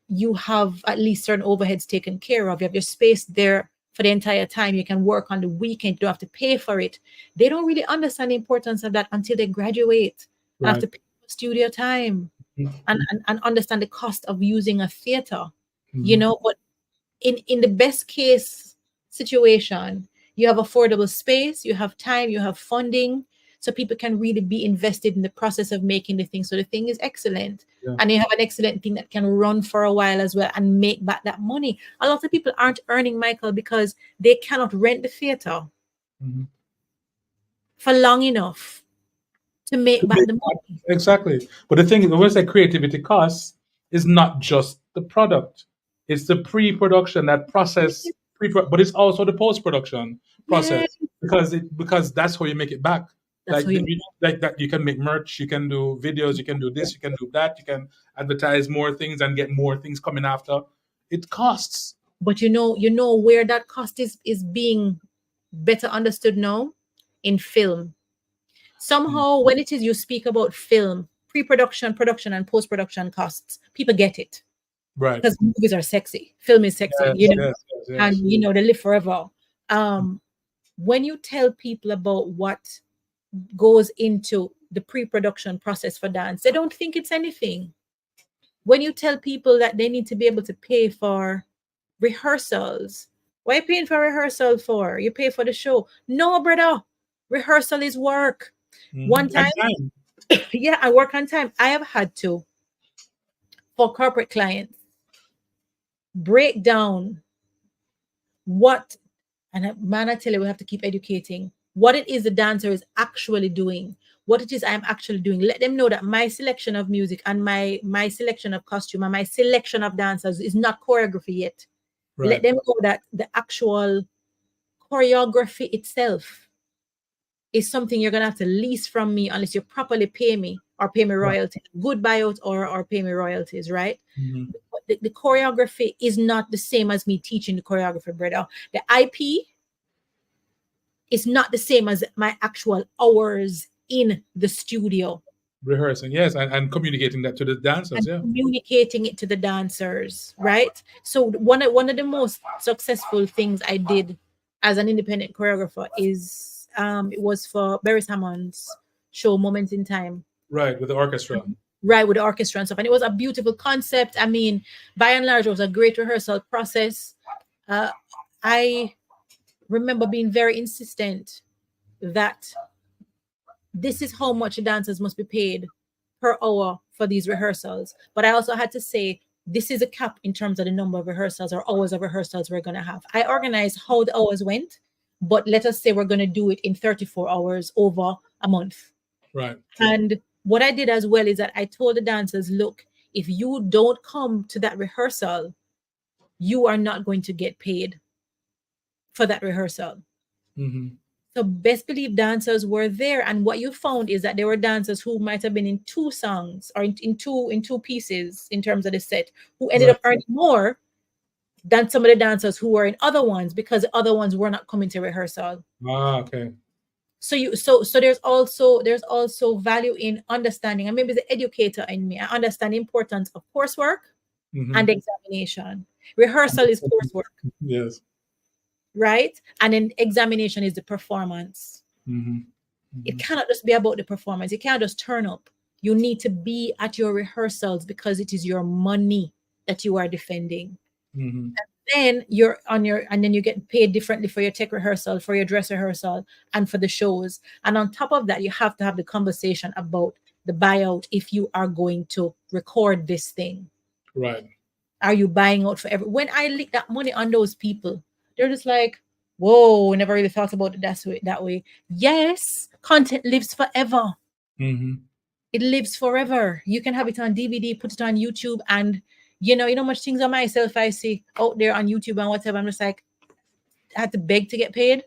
you have at least certain overheads taken care of. You have your space there for the entire time. You can work on the weekend. You don't have to pay for it. They don't really understand the importance of that until they graduate and have Right. to pay for studio time and, Mhm. and understand the cost of using a theater. Mhm. But in the best case situation, you have affordable space, you have time, you have funding, so people can really be invested in the process of making the thing. So the thing is excellent. Yeah. And you have an excellent thing that can run for a while as well and make back that money. A lot of people aren't earning, Michael, because they cannot rent the theater Mhm. for long enough to make To back make the that- money. Exactly. But the thing is, when we say creativity costs, is not just the product. It's the pre-production, that process, but it's also the post-production Yeah, process because that's how you make it back. that's how you make Like that, you can make merch, you can do videos, you can do this, you can do that, you can advertise more things and get more things coming after. It costs. but you know where that cost is being better understood now in film. Mm. Somehow when it is you speak about film, pre-production, production, and post-production costs, people get it Right. because movies are sexy, film is sexy, Yes. Yes. Yes. and Yes. they live forever. When you tell people about what goes into the pre-production process for dance, they don't think it's anything. When you tell people that they need to be able to pay for rehearsals, what are you paying for rehearsal for? You pay for the show. No, brother. Rehearsal is work. One And time, time. yeah, I work on time. I have had to, for corporate clients, break down what, and man, I tell you, we have to keep educating what it is the dancer is actually doing, what it is I'm actually doing. Let them know that my selection of music and my selection of costume and my selection of dancers is not choreography yet. Let Right. them know that the actual choreography itself is something you're gonna have to lease from me unless you properly pay me or pay me Right. royalties, good buyout or pay me royalties, right? Mm-hmm. But the choreography is not the same as me teaching the choreography, brother. The IP is not the same as my actual hours in the studio Rehearsing, yes, and communicating that to the dancers. and Yeah. communicating it to the dancers, right? So one of the most successful things I did as an independent choreographer is it was for Barry Hammond's show Moments in Time, Right, with the orchestra. right, with the orchestra and stuff. And it was a beautiful concept. I mean, by and large, it was a great rehearsal process. I remember being very insistent that this is how much dancers must be paid per hour for these rehearsals. But I also had to say, this is a cap in terms of the number of rehearsals or hours of rehearsals we're going to have. I organized how the hours went, but let us say we're going to do it in 34 hours over a month. Right. And what I did as well is that I told the dancers, look, if you don't come to that rehearsal, you are not going to get paid for that rehearsal. Mm-hmm. So best believe dancers were there, and what you found is that there were dancers who might have been in two songs or in two pieces in terms of the set, who ended Right. up earning more than some of the dancers who were in other ones because the other ones were not coming to rehearsal. Ah, okay. So there's also value in understanding, and maybe the educator in me, I understand the importance of coursework Mm-hmm. and examination. Rehearsal is coursework, Yes. right? And then examination is the performance. Mm-hmm. It Mm-hmm. cannot just be about the performance. You can't just turn up. You need to be at your rehearsals because it is your money that you are defending. Mm-hmm. Then you're on your, and then you get paid differently for your tech rehearsal, for your dress rehearsal, and for the shows. And on top of that, you have to have the conversation about the buyout if you are going to record this thing. Right. Are you buying out for every? When I leak that money on those people, they're just like, "Whoa, never really thought about it that way." Yes, content lives forever. Mm-hmm. It lives forever. You can have it on DVD, put it on YouTube, and you know much things on myself I see out there on YouTube and whatever. I'm just like, I had to beg to get paid.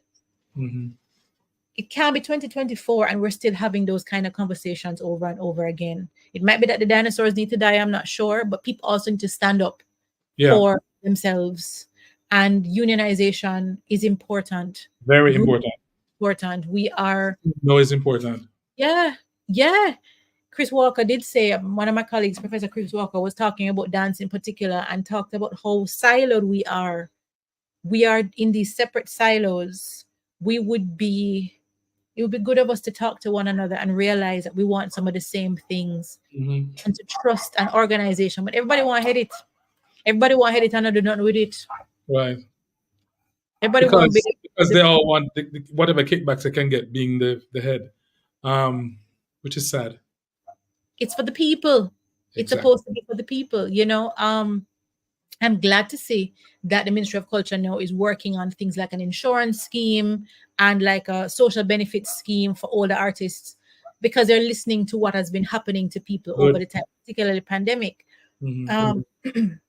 Mm-hmm. It can be 2024 and we're still having those kind of conversations over and over again. It might be that the dinosaurs need to die, I'm not sure, but people also need to stand up Yeah. for themselves. And unionization is important. Very Group important. important. We are, No, it's important. yeah, yeah. Chris Walker did say, one of my colleagues, Professor Chris Walker, was talking about dance in particular and talked about how siloed we are. We are in these separate silos. We would be, it would be good of us to talk to one another and realize that we want some of the same things Mm-hmm. and to trust an organization. But everybody want to head it. Everybody want to head it and not do nothing with it. Right. Everybody want to Because be because the, they all want whatever kickbacks they can get being the head, which is sad. it's for the people. It's Exactly. supposed to be for the people. I'm glad to see that the Ministry of Culture now is working on things like an insurance scheme and like a social benefits scheme for all the artists because they're listening to what has been happening to people over Good. the time, particularly pandemic. Mm-hmm. Um,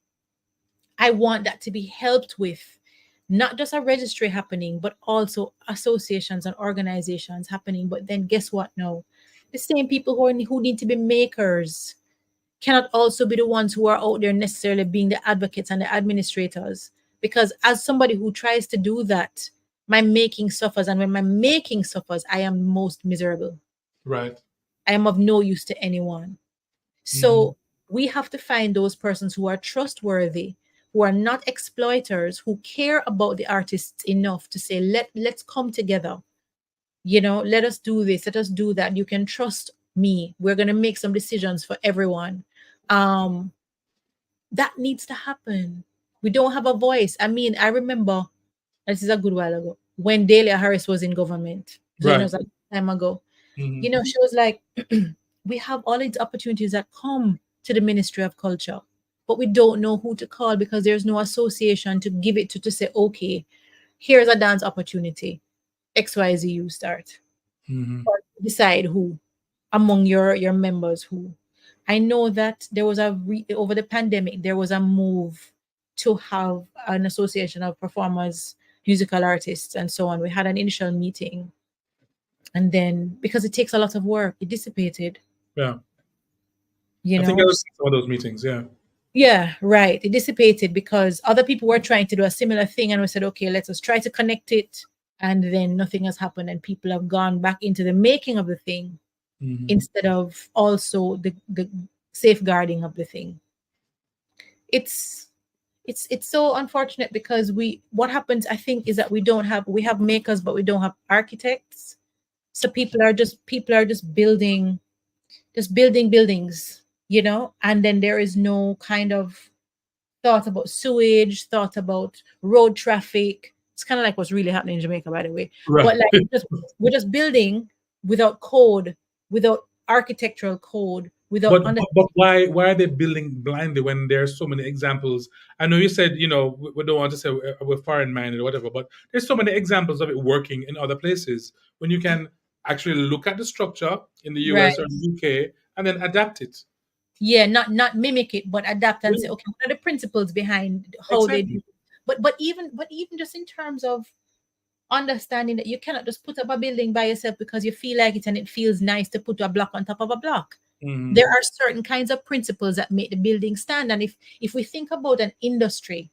I want that to be helped with not just a registry happening, but also associations and organizations happening. But then guess what? No, the same people who need to be makers cannot also be the ones who are out there necessarily being the advocates and the administrators. Because as somebody who tries to do that, my making suffers. And when my making suffers, I am most miserable. Right. I am of no use to anyone. Mm-hmm. So we have to find those persons who are trustworthy, who are not exploiters, who care about the artists enough to say, let's come together. Let us do this, let us do that. You can trust me. We're gonna make some decisions for everyone. Um, That needs to happen. We don't have a voice. I mean, I remember this is a good while ago when Delia Harris was in government. So Right. it was a time ago. Hmm. She was like, we have all these opportunities that come to the Ministry of Culture, but we don't know who to call because there's no association to give it to say, okay, here's a dance opportunity. XYZ, you start. Hmm. Or decide who among your members who. I know that there was over the pandemic, there was a move to have an association of performers, musical artists, and so on. We had an initial meeting, and then because it takes a lot of work, it dissipated. Yeah. You I think I know, was in some of those meetings. Yeah. yeah, right. It dissipated because other people were trying to do a similar thing, and we said, okay, let us try to connect it. And then nothing has happened, and people have gone back into the making of the thing Hmm. instead of also the safeguarding of the thing. It's it's so unfortunate because we what happens I think is that we have makers but we don't have architects. So people are just building buildings, and then there is no kind of thought about sewage, thought about road traffic. It's kind of like what's really happening in Jamaica, by the way. Right. But like we're just building without code, without architectural code, without But why are they building blindly when there's so many examples? I know you said we don't want to say we're foreign minded or whatever, but there's so many examples of it working in other places when you can actually look at the structure in the right. US or the UK and then adapt it. Yeah, not mimic it, but adapt and say, Yeah, okay, what are the principles behind how they do exactly. it? But even just in terms of understanding that you cannot just put up a building by yourself because you feel like it and it feels nice to put a block on top of a block. Hmm. There are certain kinds of principles that make the building stand. And if we think about an industry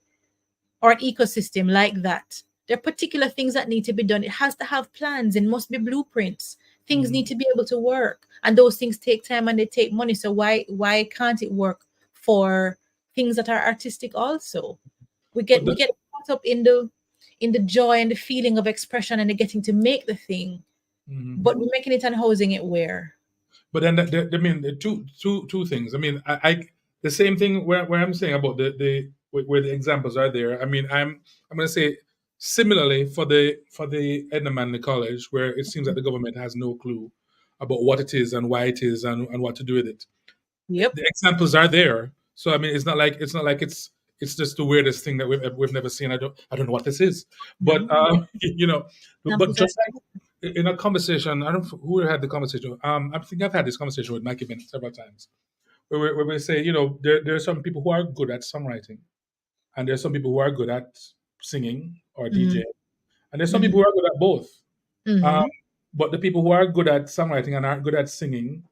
or an ecosystem like that, there are particular things that need to be done. It has to have plans and must be blueprints. Things Hmm. need to be able to work, and those things take time and they take money. So why can't it work for things that are artistic also? We But get we get caught up in the joy and the feeling of expression and the getting to make the thing, mhm. but we're making it and housing it where? But then, I mean, the two things. I mean, the same thing where I'm saying about where the examples are there. I mean, I'm going to say similarly for the Ednaman College, where it seems that the government has no clue about what it is and why it is and what to do with it. Yep. The examples are there. So I mean, it's just the weirdest thing that we've never seen. I don't know what this is, but No. but Examples are just like in a conversation, I don't know who had the conversation. I think I've had this conversation with Mikey Ben several times, where we say, there are some people who are good at songwriting, and there's some people who are good at singing or DJ, mm-hmm. and there's some Mm-hmm. people who are good at both. Um, Mm-hmm. but the people who are good at songwriting and aren't good at singing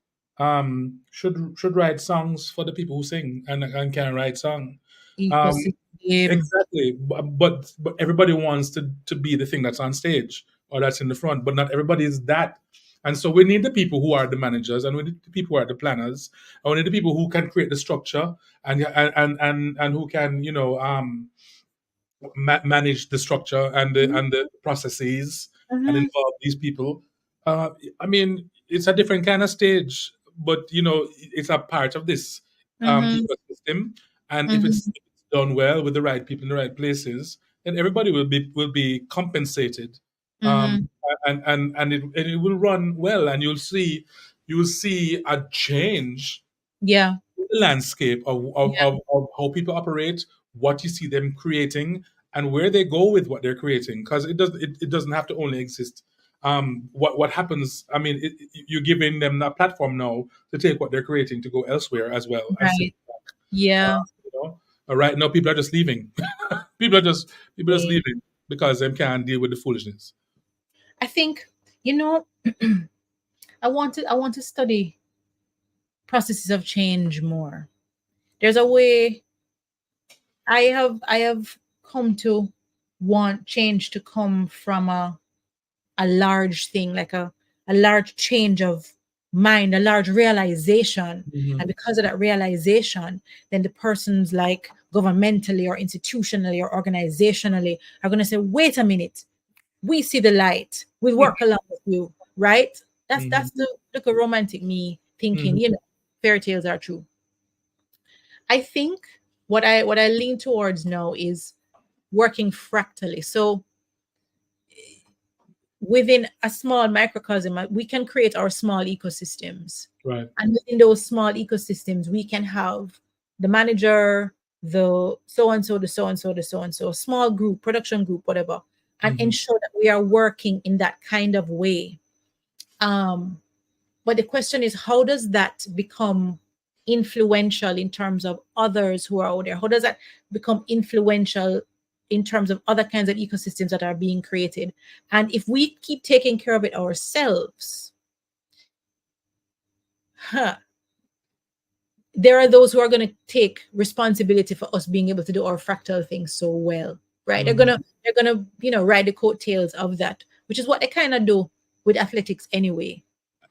should write songs for the people who sing and can write song. Um, Ecosystem. exactly, but everybody wants to be the thing that's on stage or that's in the front, but not everybody is that. And so we need the people who are the managers, and we need the people who are the planners, and we need the people who can create the structure and who can manage the structure and the processes and Mm-hmm. involve these people. Uh, I mean, it's a different kind of stage, but it's a part of this Mm-hmm. ecosystem. And if it's Mm-hmm. done well with the right people in the right places, then everybody will be compensated, um, Mm-hmm. and it will run well, and you will see a change Yeah. landscape Yeah. of how people operate, what you see them creating, and where they go with what they're creating. Because it doesn't have to only exist. What happens? I mean, you're giving them that platform now to take what they're creating to go elsewhere as well and send Right. it back. Yeah. You know, right now people are just leaving. people are just leaving because they can't deal with the foolishness. I think, you know, I want to study processes of change more. There's a way I have come to want change to come from a large thing, like a large change of mind, a large realization. And Hmm. because of that realization, then the persons like governmentally or institutionally or organizationally are going to say, wait a minute, we see the light. We'll work along with you, right? That's Hmm. the look of romantic me thinking, Hmm. fairy tales are true. I think what I lean towards now is working fractally. So within a small microcosm, we can create our small ecosystems. Right. And within those small ecosystems, we can have the manager, the so and so, the so and so, the so and so, small group, production group, whatever, and Mm-hmm. ensure that we are working in that kind of way. But the question is, how does that become influential in terms of others who are out there? How does that become influential in terms of other kinds of ecosystems that are being created? And if we keep taking care of it ourselves, there are those who are going to take responsibility for us being able to do our fractal thing so well, right? Mm-hmm. They're gonna ride the coattails of that, which is what they kind of do with athletics anyway.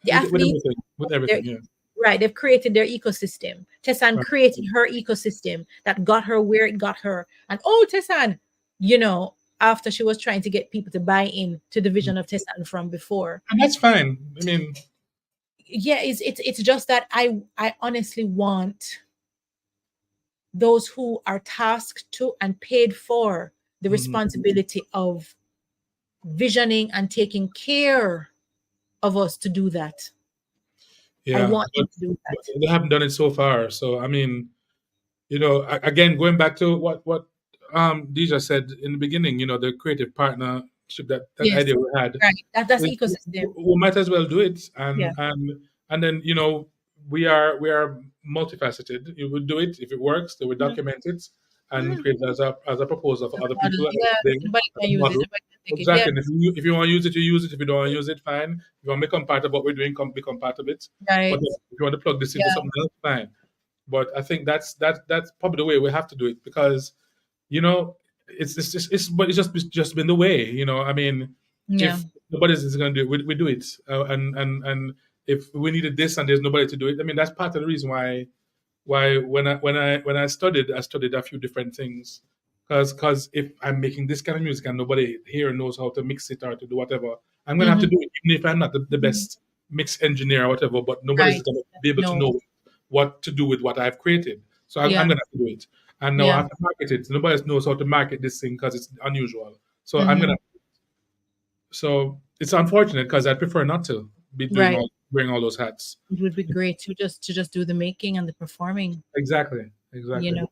The With athletes, everything, with they're everything, yeah. right, they've created their ecosystem. Tessan Right. created her ecosystem that got her where it got her. And oh, Tessan, after she was trying to get people to buy in to the vision of Tessan from before. And that's fine. I mean, Yeah, it's just that I honestly want those who are tasked to and paid for the mhm. responsibility of visioning and taking care of us to do that. I Yeah, want them to do but that. they haven't done it so far. So I mean, again, going back to what Deja said in the beginning, the creative partnership, that Yes, idea we had, right. That's we, ecosystem. we might as well do it, Yeah. and then we are multifaceted. You would do it if it works. They would Mhm. document it and Mhm. create it as a proposal for The other model. people as Yeah. a thing, Anybody as can a use it. model. Anybody can take it. Yeah. Exactly. And if you want to use it, you use it. If you don't want to use it, fine. If you want to become part of what we're doing, become part of it. But Right. if you want to plug this into Yeah. something else, fine. But I think that's probably the way we have to do it, because you know it's just been the way. I mean, Yeah. if nobody is going to do it, we do it, and if we needed this and there's nobody to do it, I mean, that's part of the reason why when I studied, I studied a few different things, because if I'm making this kind of music and nobody here knows how to mix it or to do whatever, I'm gonna have to Hmm. do it, even if I'm not the best mix engineer or whatever. But nobody's Right. gonna be able to No. know what to do with what I've created, so I'm Yeah. gonna have to do it. And now I Yeah. have to market it. Nobody knows how to market this thing because it's unusual. So I'm Hmm. gonna. So it's unfortunate because I prefer not to be doing Right. all wearing all those hats. It would be great to just do the making and the performing. Exactly. You Exactly. know.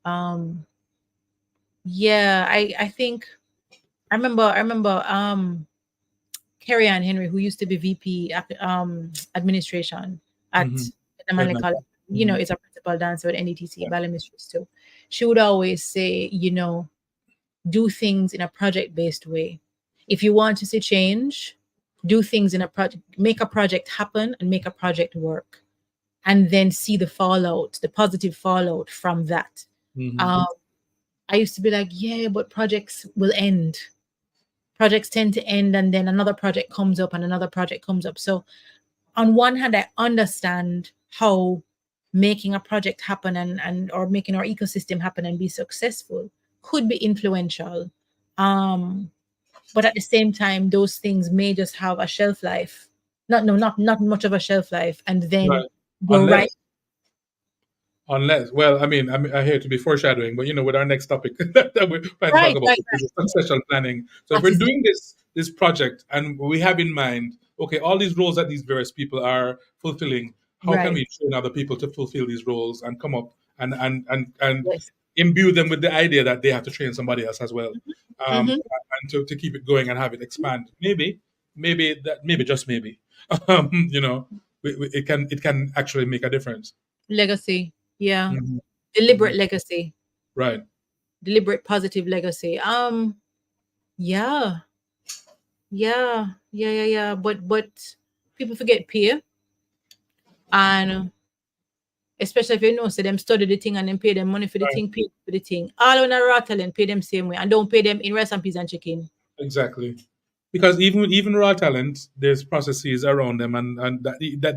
Um. Yeah. I think I remember. Carrie Ann Henry, who used to be VP administration Mm-hmm. at the Manley College, Mm-hmm. is a principal dancer at NDTC, Yeah. ballet mistress too. She would always say, do things in a project-based way. If you want to see change, do things in a project, make a project happen and make a project work, and then see the fallout, the positive fallout from that. Mm-hmm. Um, I used to be like, yeah, but projects will end. Projects tend to end, and then another project comes up, and another project comes up. So, on one hand, I understand how making a project happen and or making our ecosystem happen and be successful could be influential. Um, but at the same time, those things may just have a shelf life. Not no, not much of a shelf life, and then Right. go right. Unless, well, I hate to be foreshadowing, but with our next topic that we're trying to talk Right, about, right, which is right. succession planning. So if That we're is it. doing this project and we have in mind, okay, all these roles that these various people are fulfilling, how can Right. we train other people to fulfill these roles and come up and Yes. imbue them with the idea that they have to train somebody else as well, Hmm. and to keep it going and have it expand. Maybe just maybe, it can actually make a difference. Legacy. Yeah. Mhm. Deliberate Mhm. legacy. Right. Deliberate positive legacy. Yeah. Yeah. But people forget peer, and especially if you know, so them study the thing and then pay them money for the Right. thing, pay for the thing. All on a raw talent, pay them same way, and don't pay them in rice and peas and chicken. Exactly. Because even raw talent, there's processes around them, and that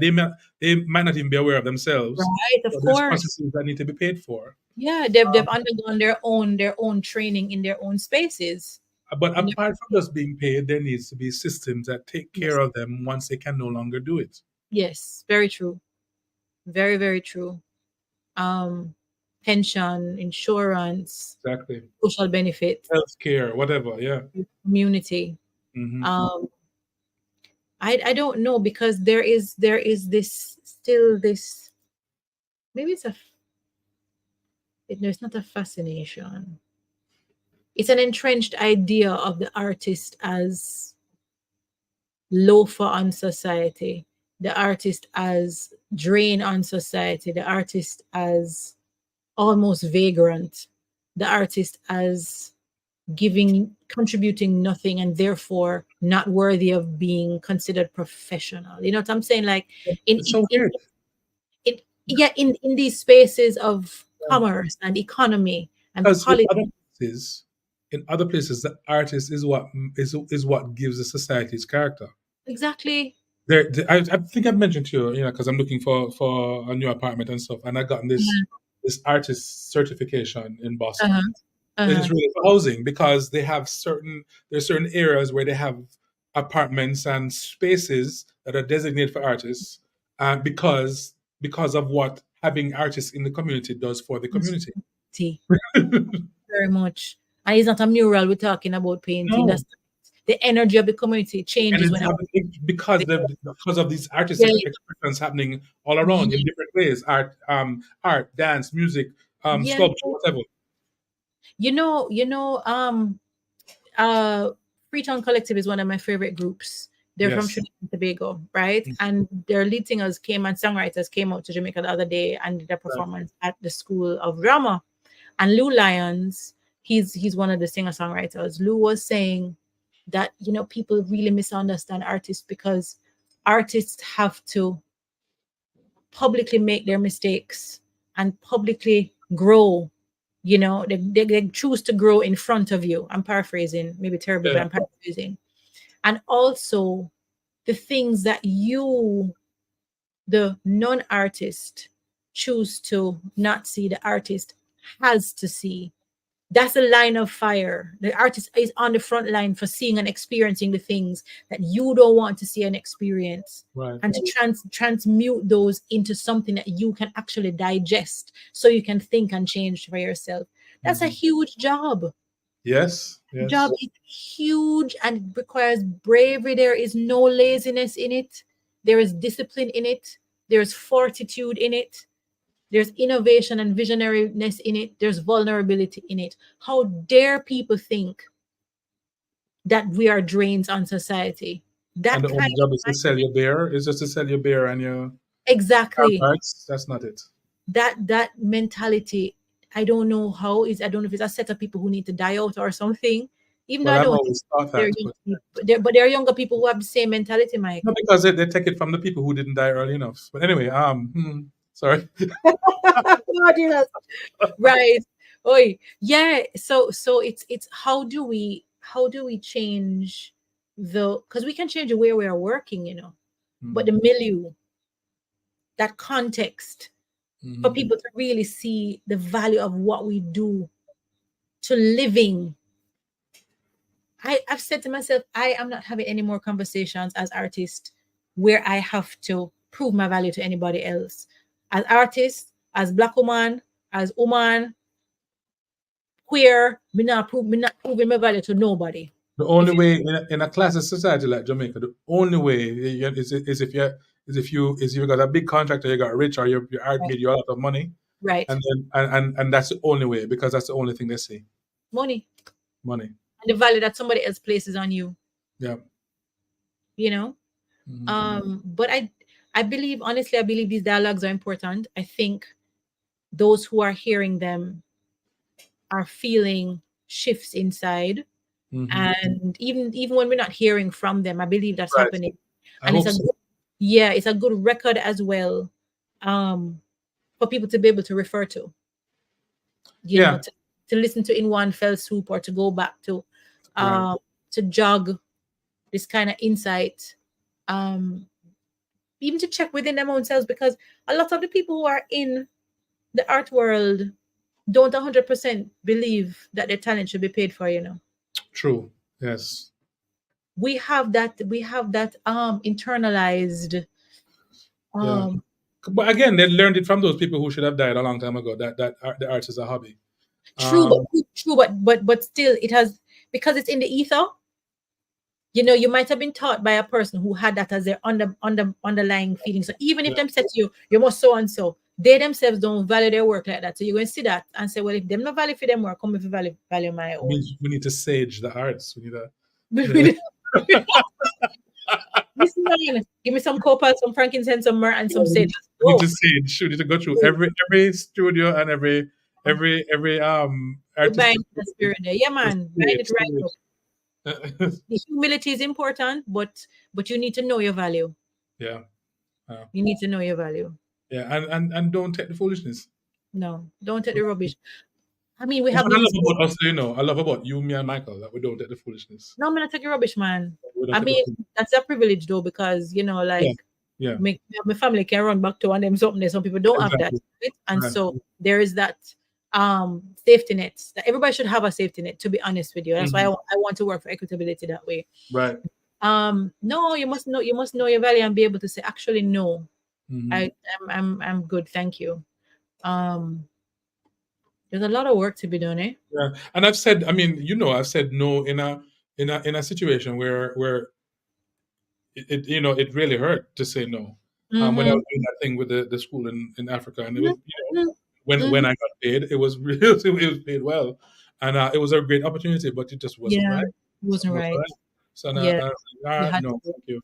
they might not even be aware of themselves. Right, of But there's course. processes that need to be paid for. Yeah, they've undergone their own training in their own spaces. But In their, apart from just being paid, there needs to be systems that take care yes, of them once they can no longer do it. yes, very true. Very, very true. Um, pension, insurance, Exactly. social benefit, Healthcare, whatever. Yeah. community. Hmm. Um, I don't know, because there is this still this, maybe no, it's not a fascination. It's an entrenched idea of the artist as loafer on society, the artist as drain on society, the artist as almost vagrant, the artist as contributing nothing, and therefore not worthy of being considered professional. You know what I'm saying? Like in It's so weird. in yeah, in these spaces of commerce and economy and Because politics. in other places, the artist is what gives the society its character. Exactly. I think I've mentioned to you, because I'm looking for a new apartment and stuff, and I gotten this artist certification in Boston. Uh-huh. It Uh-huh. is really for housing because there's certain areas where they have apartments and spaces that are designated for artists, because of what having artists in the community does for the community. Tea. Very much. And it's not a mural we're talking about painting. No, That's the energy of the community and changes it's when because of these artistic yeah, expressions happening all around in yeah, different ways: art, dance, music, yeah. sculpture, whatever. You know, uh Freetown Collective is one of my favorite groups. They're from Yes, Trinidad and Tobago, right? And their lead singers came and songwriters came out to Jamaica the other day and did a right. performance at the School of Drama. And Lou Lyons, he's one of the singer songwriters. Lou was saying that people really misunderstand artists because artists have to publicly make their mistakes and publicly grow. They choose to grow in front of you. I'm paraphrasing, maybe terribly, but Yeah, I'm paraphrasing. And also the things that you, the non-artist, choose to not see, the artist has to see. That's a line of fire. The artist is on the front line for seeing and experiencing the things that you don't want to see and experience, right. and to transmute those into something that you can actually digest so you can think and change for yourself. That's a Hmm. huge job. Yes, Job yes, is huge and it requires bravery. There is no laziness in it. There is discipline in it. There's fortitude in it. There's innovation and visionariness in it. There's vulnerability in it. How dare people think that we are drains on society? and That the kind only of job is to sell your beer. It's just to sell your beer and your car exactly parts. That's not it. that mentality. I don't know if it's a set of people who need to die out or something. Even though Well, I I've don't think always thought they're that, young but people, but there are younger people who have the same mentality, Mike. not because they take it from the people who didn't die early enough. But anyway, sorry. God, yes. Right. Oi. Yeah. So it's how do we change because we can change the way we are working, but the Hmm. milieu, that context, for Hmm. people to really see the value of what we do to living. I've said to myself, I am not having any more conversations as artist where I have to prove my value to anybody else. As artist, as black woman, queer, me not proving my value to nobody. The only If you way in a classic society like Jamaica, the only way is if you got a big contract or you got rich or your art right, made you a lot of money, right, and then and that's the only way because that's the only thing they see, money money. and the value that somebody else places on you, Yeah. you know. Hmm. But I believe, honestly, I believe these dialogues are important. I think those who are hearing them are feeling shifts inside, Hmm. and even when we're not hearing from them, I believe that's Right. happening. I And hope so. it's a good record as well, um for people to be able to refer to, Yeah. to listen to in one fell swoop, or to go back Right. um to jog this kind of insight, um even to check within them own selves, because a lot of the people who are in the art world don't 100% believe that their talent should be paid for. True. Yes. We have that internalized Yeah. um But again, they learned it from those people who should have died a long time ago. The arts is a hobby. True, but Um, still, it has, because it's in the ether. You know, you might have been taught by a person who had that as their underlying feeling. So even if yeah, them said to you, you must so and so, they themselves don't value their work like that. So you're going to see that and say, well, if them not value for them work, come if you value my own. means we need to sage the arts. We need to, yeah. Listen, man, give me some copal, some frankincense, some myrrh, and Yeah, some we sage. need, Let's we need to go. sage. We need to go through every studio and every We're buying artistic. the spirit there. Yeah, man, buying it right up. Sage. The humility is important, but you need to know your value. Yeah, uh, You need to know your value. yeah, and don't take the foolishness. No, don't take the rubbish. I mean, we That's have what I love ministers. about us, I love about you, me, and Michael, that we don't take the foolishness. No, I'm gonna take the rubbish, man. We don't I take the mean, foolishness. that's a privilege though, because Yeah, like yeah, my family can run back to one them something there. Some people don't have that, exactly. right? And Right. so there is that safety net that everybody should have a safety net, to be honest with you. That's why Mhm. I want to work for equitability that way. Right. No, you must know your value and be able to say, actually, no, Hmm. I'm good, thank you. Um, there's a lot of work to be done, eh? Yeah, and I've said, I mean, I've said no in a situation where it really hurt to say no. When I Mm-hmm. was doing that thing with the school in Africa, and it was, Mm-hmm. when Mm-hmm. I got paid, it was real, it was paid well, and it was a great opportunity, but it just wasn't Yeah, right. it wasn't Something wasn't right. right. So now, Yeah, I was like, you had no, to. thank you.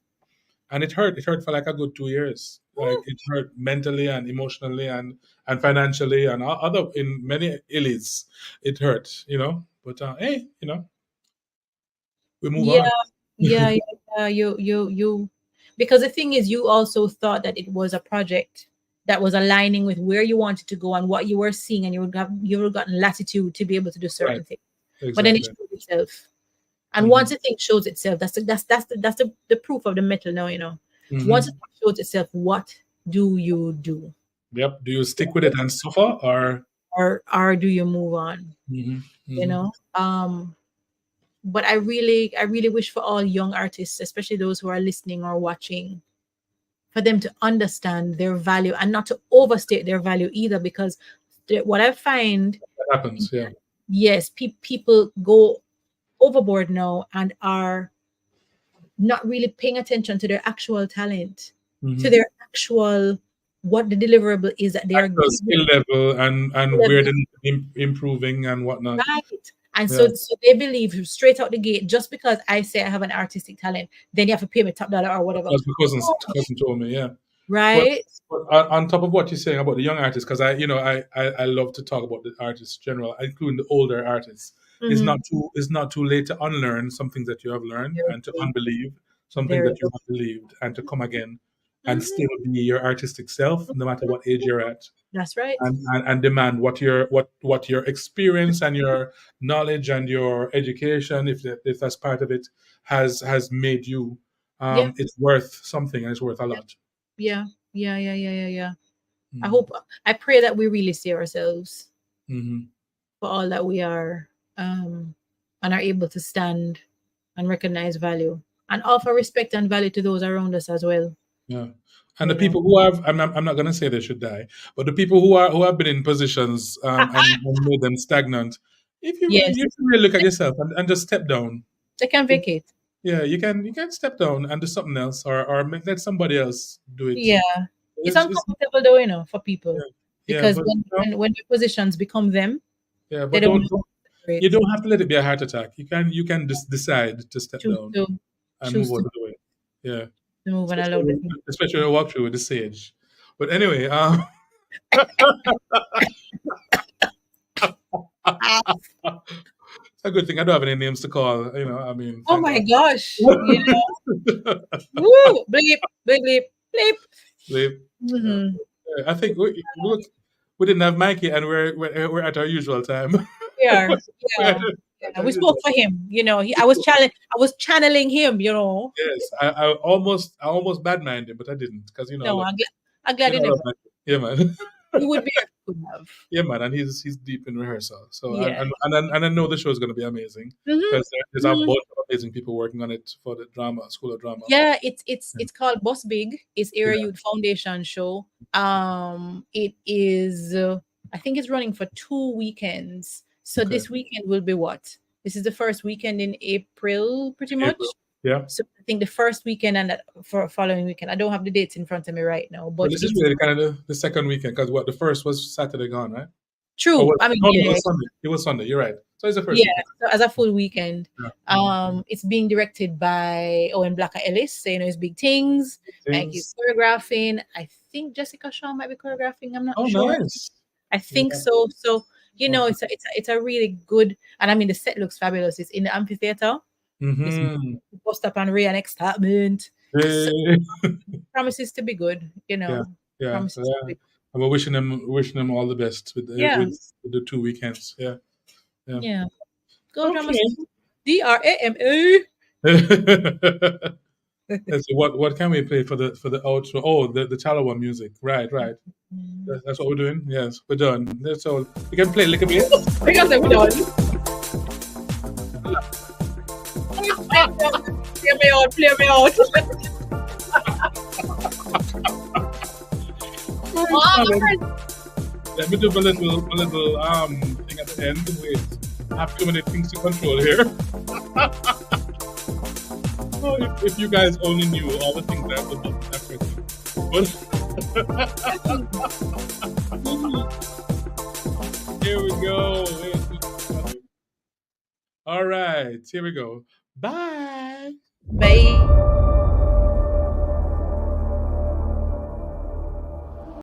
And it hurt. It hurt for like a good 2 years. Like it hurt mentally and emotionally and financially and other in many illies. It hurt, But hey, we move Yeah, on. yeah. You, because the thing is, you also thought that it was a project that was aligning with where you wanted to go and what you were seeing, and you would have gotten latitude to be able to do Right. certain things. But then it Exactly. showed itself, and Hmm. once a thing shows itself, that's the proof of the metal. Now once it Hmm. shows itself, what do you do, Yep. Do you stick with it and suffer or? or do you move on? Hmm. You Hmm. know. But I really wish for all young artists, especially those who are listening or watching, for them to understand their value and not to overstate their value either, because what I find, That happens. Yeah. yes, people go overboard now and are not really paying attention to their actual talent, to Hmm. their actual, what the deliverable is that they are Actual giving. skill level and where they need to be improving and whatnot. Right. And Yeah. so they believe straight out the gate, just because I say I have an artistic talent, then you have to pay me top dollar or whatever. Because my No. cousin told me. Yeah. But, Right? but on top of what you're saying about the young artists, because I love to talk about the artists in general, including the older artists. Mm-hmm. It's not too late to unlearn some things that you have learned Very and to true. unbelieve something Very that you true. have believed and to come again and Mhm. still be your artistic self, no matter what age you're at, That's right. and demand what your experience and your knowledge and your education, if that's part of it, has made you. Yeah. It's worth something and it's worth a Yeah. lot. Yeah. Yeah. Yeah. Yeah. Yeah. Yeah. Mm-hmm. I pray that we really see ourselves Mm-hmm. for all that we are, um, and are able to stand and recognize value and offer respect and value to those around us as well. Yeah. And the You know. people who have, I'm not going to say they should die, but the people who have been in positions and made them stagnant, if Yes, you should really look at yourself and just step down. they can vacate. Yeah, you can step down and do something else, or let somebody else do it. Yeah. It's It's uncomfortable though, for people, yeah, yeah, because but when the positions become them, yeah, they but don't don't, know don't how to you operate. don't have to let it be a heart attack. You can just decide to step Choose down to and move choose out to of the way. Yeah, move and allow the especially thing. especially when you walk through with the sage. But anyway, it's a good thing I don't have any names to call. I mean, Oh thank my God. gosh. Woo, bleep, bleep, bleep, bleep. Sleep. Yeah. Hmm. Yeah, I think we didn't have Mikey, and we're at our usual time. We are. We're at, Yeah. at Yeah. our We spoke usual. for him. I was channeling him. Yes, I almost badmined him, but I didn't because I No, love I'm glad you I love never. Mikey. Yeah, man. You would be if you could have. Yeah, man, and he's deep in rehearsal. So Yeah. and I know the show is going to be amazing Hmm. because there's a Hmm. bunch of amazing people working on it for the drama, School of Drama. Yeah, it's called Boss Big. It's Area Yeah. Youth Foundation show. It is I think it's running for 2 weekends. So Okay. this weekend will be what? This is the first weekend in April, pretty April. much. Yeah. So I think the first weekend and for following weekend. I don't have the dates in front of me right now, But but this is it's really kind of the second weekend because what the first was Saturday gone, right? Or true. was I mean, no, no, it yeah, was Sunday. It was Sunday. You're right. So it's the first yeah. weekend. So as a full weekend, Yeah. it's being directed by Owen Blacker Ellis. So you know his big things. Like he's Things. choreographing. I think Jessica Shaw might be choreographing. I'm not Oh, sure. nice. I Yeah. think so. So you know, Okay. it's a really good. And I mean, the set looks fabulous. It's in the amphitheater. This Mm-hmm. post up and Ray and excitement. So Hey. promises to be good. You Yeah. know, Yeah. promises to Yeah. be. And we're wishing them all the best Yeah, with the 2 weekends. Yeah. Yeah. yeah. Go drama Okay. school. DRAMA. Let's see, what can we play for the outro? Oh, the Tallawah music. Right, right. That's what we're doing. Yes, we're done. That's all. We can play a little bit. Because I'm done. Play me out, play me out. Let me do my little thing at the end. Wait, I have too many things to control here. Oh, if you guys only knew all the things I have to do, that's But here we go. All right, here we go. Bye. Bye.